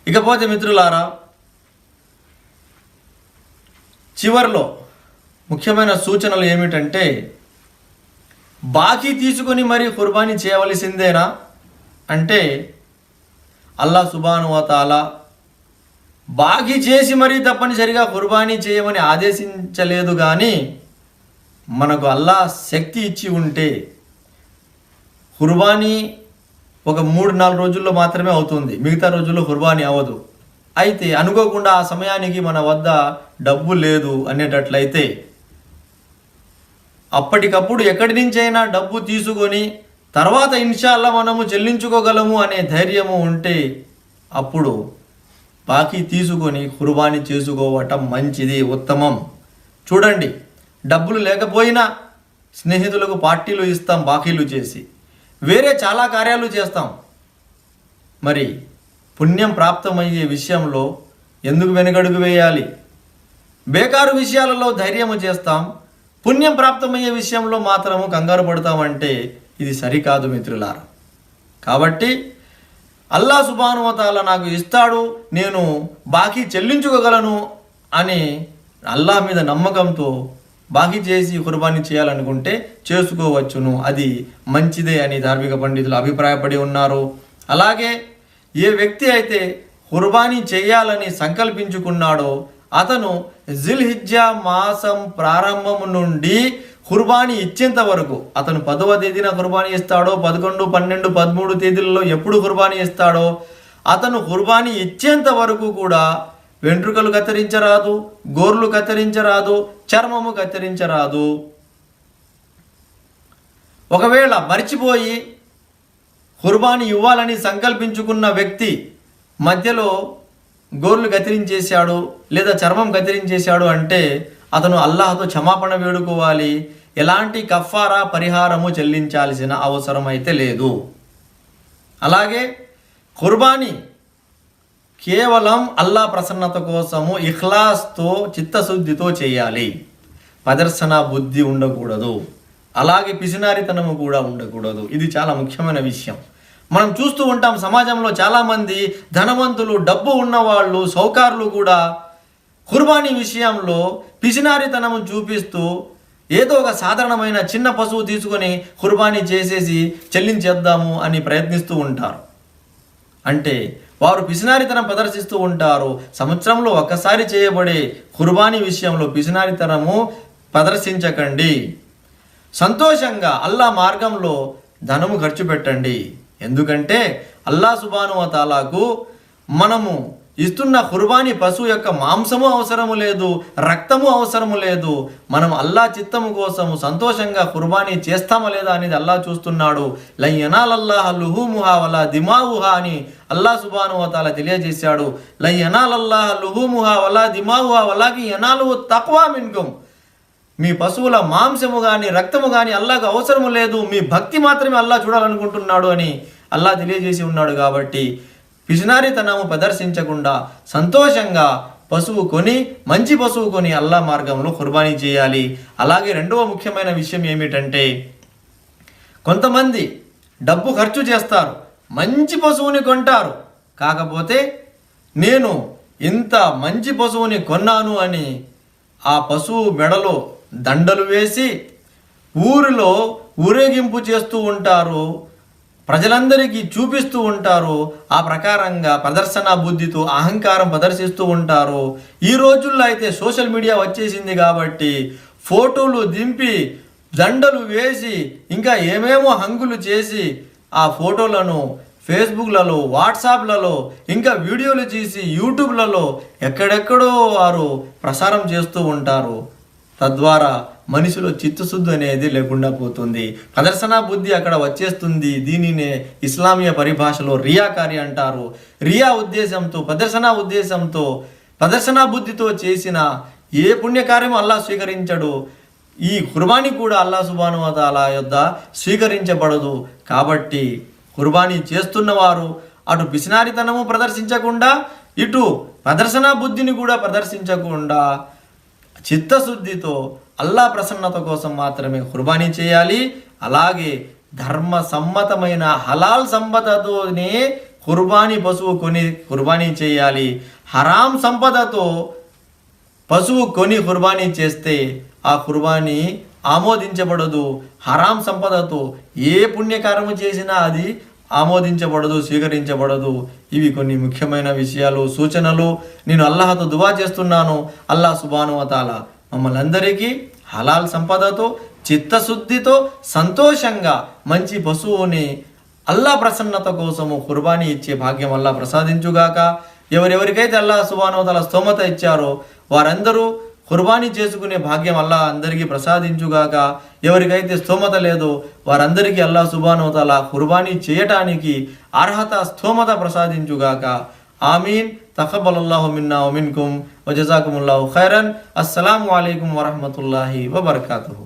ఇకపోతే మిత్రులారా, చివర్లో ముఖ్యమైన సూచనలు ఏమిటంటే, బాకీ తీసుకొని మరి కుర్బానీ చేయవలసిందేనా అంటే, అల్లా సుబ్హానహు వ తఆలా బాకీ చేసి మరీ తప్పనిసరిగా కుర్బానీ చేయమని ఆదేశించలేదు. కానీ మనకు అల్లా శక్తి ఇచ్చి ఉంటే కుర్బానీ ఒక 3-4 రోజుల్లో మాత్రమే అవుతుంది, మిగతా రోజుల్లో కుర్బానీ అవ్వదు. అయితే అనుకోకుండా ఆ సమయానికి మన వద్ద డబ్బు లేదు అనేటట్లయితే అప్పటికప్పుడు ఎక్కడి నుంచైనా డబ్బు తీసుకొని తర్వాత ఇన్షాల్లా మనము చెల్లించుకోగలము అనే ధైర్యము ఉంటే అప్పుడు బాకీ తీసుకొని కుర్బానీ చేసుకోవటం మంచిది, ఉత్తమం. చూడండి, డబ్బులు లేకపోయినా స్నేహితులకు పార్టీలు ఇస్తాం బాకీలు చేసి, వేరే చాలా కార్యాలు చేస్తాం. మరి పుణ్యం ప్రాప్తమయ్యే విషయంలో ఎందుకు వెనుకడుగు వేయాలి? బేకారు విషయాలలో ధైర్యము చేస్తాం, పుణ్యం ప్రాప్తమయ్యే విషయంలో మాత్రము కంగారు పడతామంటే ఇది సరికాదు మిత్రులారా. కాబట్టి అల్లా సుబ్హానహు వ తఆలా నాకు ఇస్తాడు, నేను బాకీ చెల్లించుకోగలను అని అల్లా మీద నమ్మకంతో బాకీ చేసి కుర్బానీ చేయాలనుకుంటే చేసుకోవచ్చును, అది మంచిదే అని ధార్మిక పండితులు అభిప్రాయపడి ఉన్నారు. అలాగే ఏ వ్యక్తి అయితే కుర్బానీ చేయాలని సంకల్పించుకున్నాడో అతను జిల్హిజ్జా మాసం ప్రారంభం నుండి కుర్బానీ ఇచ్చేంత వరకు, అతను 10వ తేదీన కుర్బానీ ఇస్తాడో 11, 12, 13 తేదీలలో ఎప్పుడు కుర్బానీ ఇస్తాడో అతను కుర్బానీ ఇచ్చేంత వరకు కూడా వెంట్రుకలు కత్తిరించరాదు, గోర్లు కత్తిరించరాదు, చర్మము కత్తిరించరాదు. ఒకవేళ మర్చిపోయి కుర్బానీ ఇవ్వాలని సంకల్పించుకున్న వ్యక్తి మధ్యలో గోర్లు కత్తిరించేశాడు లేదా చర్మం కత్తిరించేశాడు అంటే అతను అల్లాహ్తో క్షమాపణ వేడుకోవాలి, ఎలాంటి కఫారా పరిహారము చెల్లించాల్సిన అవసరం అయితే లేదు. అలాగే కుర్బానీ కేవలం అల్లా ప్రసన్నత కోసము ఇఖ్లాస్తో చిత్తశుద్ధితో చేయాలి, ప్రదర్శన బుద్ధి ఉండకూడదు, అలాగే పిసినారితనము కూడా ఉండకూడదు. ఇది చాలా ముఖ్యమైన విషయం. మనం చూస్తూ ఉంటాం సమాజంలో చాలామంది ధనవంతులు, డబ్బు ఉన్నవాళ్ళు, సౌకారులు కూడా కుర్బానీ విషయంలో పిసినారితనము చూపిస్తూ ఏదో ఒక సాధారణమైన చిన్న పశువు తీసుకొని కుర్బానీ చేసేసి చెల్లించేద్దాము అని ప్రయత్నిస్తూ ఉంటారు. అంటే వారు పిసినారితనం ప్రదర్శిస్తూ ఉంటారు. సంవత్సరంలో ఒక్కసారి చేయబడే కుర్బానీ విషయంలో పిసినారితనము ప్రదర్శించకండి. సంతోషంగా అల్లా మార్గంలో ధనము ఖర్చు పెట్టండి. ఎందుకంటే అల్లా సుబ్హానహు వ తఆలాకు మనము ఇస్తున్న కుర్బానీ పశువు యొక్క మాంసము అవసరము లేదు, రక్తము అవసరము లేదు. మనం అల్లా చిత్తము కోసము సంతోషంగా కుర్బానీ చేస్తామా లేదా అనేది అల్లా చూస్తున్నాడు. లన్ యనాలల్లాహ లుహూముహా వలా దిమావుహా అని అల్లా సుబ్హానహు వ తఆలా తెలియజేశాడు. లన్ యనాలల్లాహ లుహూముహా వలా దిమావుహా వలాకి యనాలుహు తఖ్వా మిన్కుం. మీ పశువుల మాంసము కానీ రక్తము కానీ అల్లాకు అవసరము లేదు, మీ భక్తి మాత్రమే అల్లా చూడాలనుకుంటున్నాడు అని అల్లా తెలియజేసి ఉన్నాడు. కాబట్టి పిసినారితనము ప్రదర్శించకుండా సంతోషంగా పశువు కొని, మంచి పశువు కొని అల్లా మార్గంలో కుర్బానీ చేయాలి. అలాగే రెండవ ముఖ్యమైన విషయం ఏమిటంటే, కొంతమంది డబ్బు ఖర్చు చేస్తారు, మంచి పశువుని కొంటారు, కాకపోతే నేను ఇంత మంచి పశువుని కొన్నాను అని ఆ పశువు మెడలో దండలు వేసి ఊరిలో ఊరేగింపు చేస్తూ ఉంటారు, ప్రజలందరికీ చూపిస్తూ ఉంటారు. ఆ ప్రకారంగా ప్రదర్శన బుద్ధితో అహంకారం ప్రదర్శిస్తూ ఉంటారు. ఈ రోజుల్లో అయితే సోషల్ మీడియా వచ్చేసింది కాబట్టి ఫోటోలు దింపి దండలు వేసి ఇంకా ఏమేమో హంగులు చేసి ఆ ఫోటోలను ఫేస్బుక్లలో, వాట్సాప్లలో, ఇంకా వీడియోలు చేసి యూట్యూబ్లలో ఎక్కడెక్కడో వారు ప్రసారం చేస్తూ ఉంటారు. తద్వారా మనిషిలో చిత్తశుద్ధి అనేది లేకుండా పోతుంది. ప్రదర్శనా బుద్ధి అక్కడ వచ్చేస్తుంది. దీనినే ఇస్లామీయ పరిభాషలో రియాకారి అంటారు. రియా ఉద్దేశంతో, ప్రదర్శనా బుద్ధితో చేసిన ఏ పుణ్యకార్యం అల్లాహ్ స్వీకరించడు. ఈ కుర్బానీ కూడా అల్లాహ్ సుబ్హానహు వ తఆలా యొద్ద స్వీకరించబడదు. కాబట్టి కుర్బానీ చేస్తున్నవారు అటు పిసినారితనము ప్రదర్శించకుండా, ఇటు ప్రదర్శనా బుద్ధిని కూడా ప్రదర్శించకుండా చిత్తశుద్ధితో అల్లాహ్ ప్రసన్నత కోసం మాత్రమే కుర్బానీ చేయాలి. అలాగే ధర్మ సమ్మతమైన హలాల్ సంపదతోనే కుర్బానీ పశువు కొని కుర్బానీ చేయాలి. హరాం సంపదతో పశువు కొని కుర్బానీ చేస్తే ఆ కుర్బానీ ఆమోదించబడదు. హరాం సంపదతో ఏ పుణ్యకార్యము చేసినా అది ఆమోదించబడదు, స్వీకరించబడదు. ఇవి కొన్ని ముఖ్యమైన విషయాలు, సూచనలు. నేను అల్లాహతో దువా చేస్తున్నాను. అల్లాహ్ సుబ్హానహు వ తఆలా మమ్మల్ని అందరికీ హలాల్ సంపదతో, చిత్తశుద్ధితో, సంతోషంగా మంచి పశువుని అల్లాహ్ ప్రసన్నత కోసము కుర్బానీ ఇచ్చే భాగ్యం అల్లాహ్ ప్రసాదించుగాక. ఎవరెవరికైతే అల్లాహ్ సుబ్హానహు వ తఆలా స్తోమత ఇచ్చారో వారందరూ కుర్బానీ చేసుకునే భాగ్యం అల్లాహ్ అందరికీ ప్రసాదించుగాక. ఎవరికైతే స్తోమత లేదో వారందరికీ అల్లాహ్ సుబ్హానహు వ తఆలా కుర్బానీ చేయటానికి అర్హత, స్తోమత ప్రసాదించుగాక. ఆమీన్. తఖబ్బలల్లాహు మిన్నా వ మిన్కుం వ జజాకుముల్లాహు ఖైరన్. అస్సలాము అలైకుం వరహ్మతుల్లాహి వబరకాతుహు.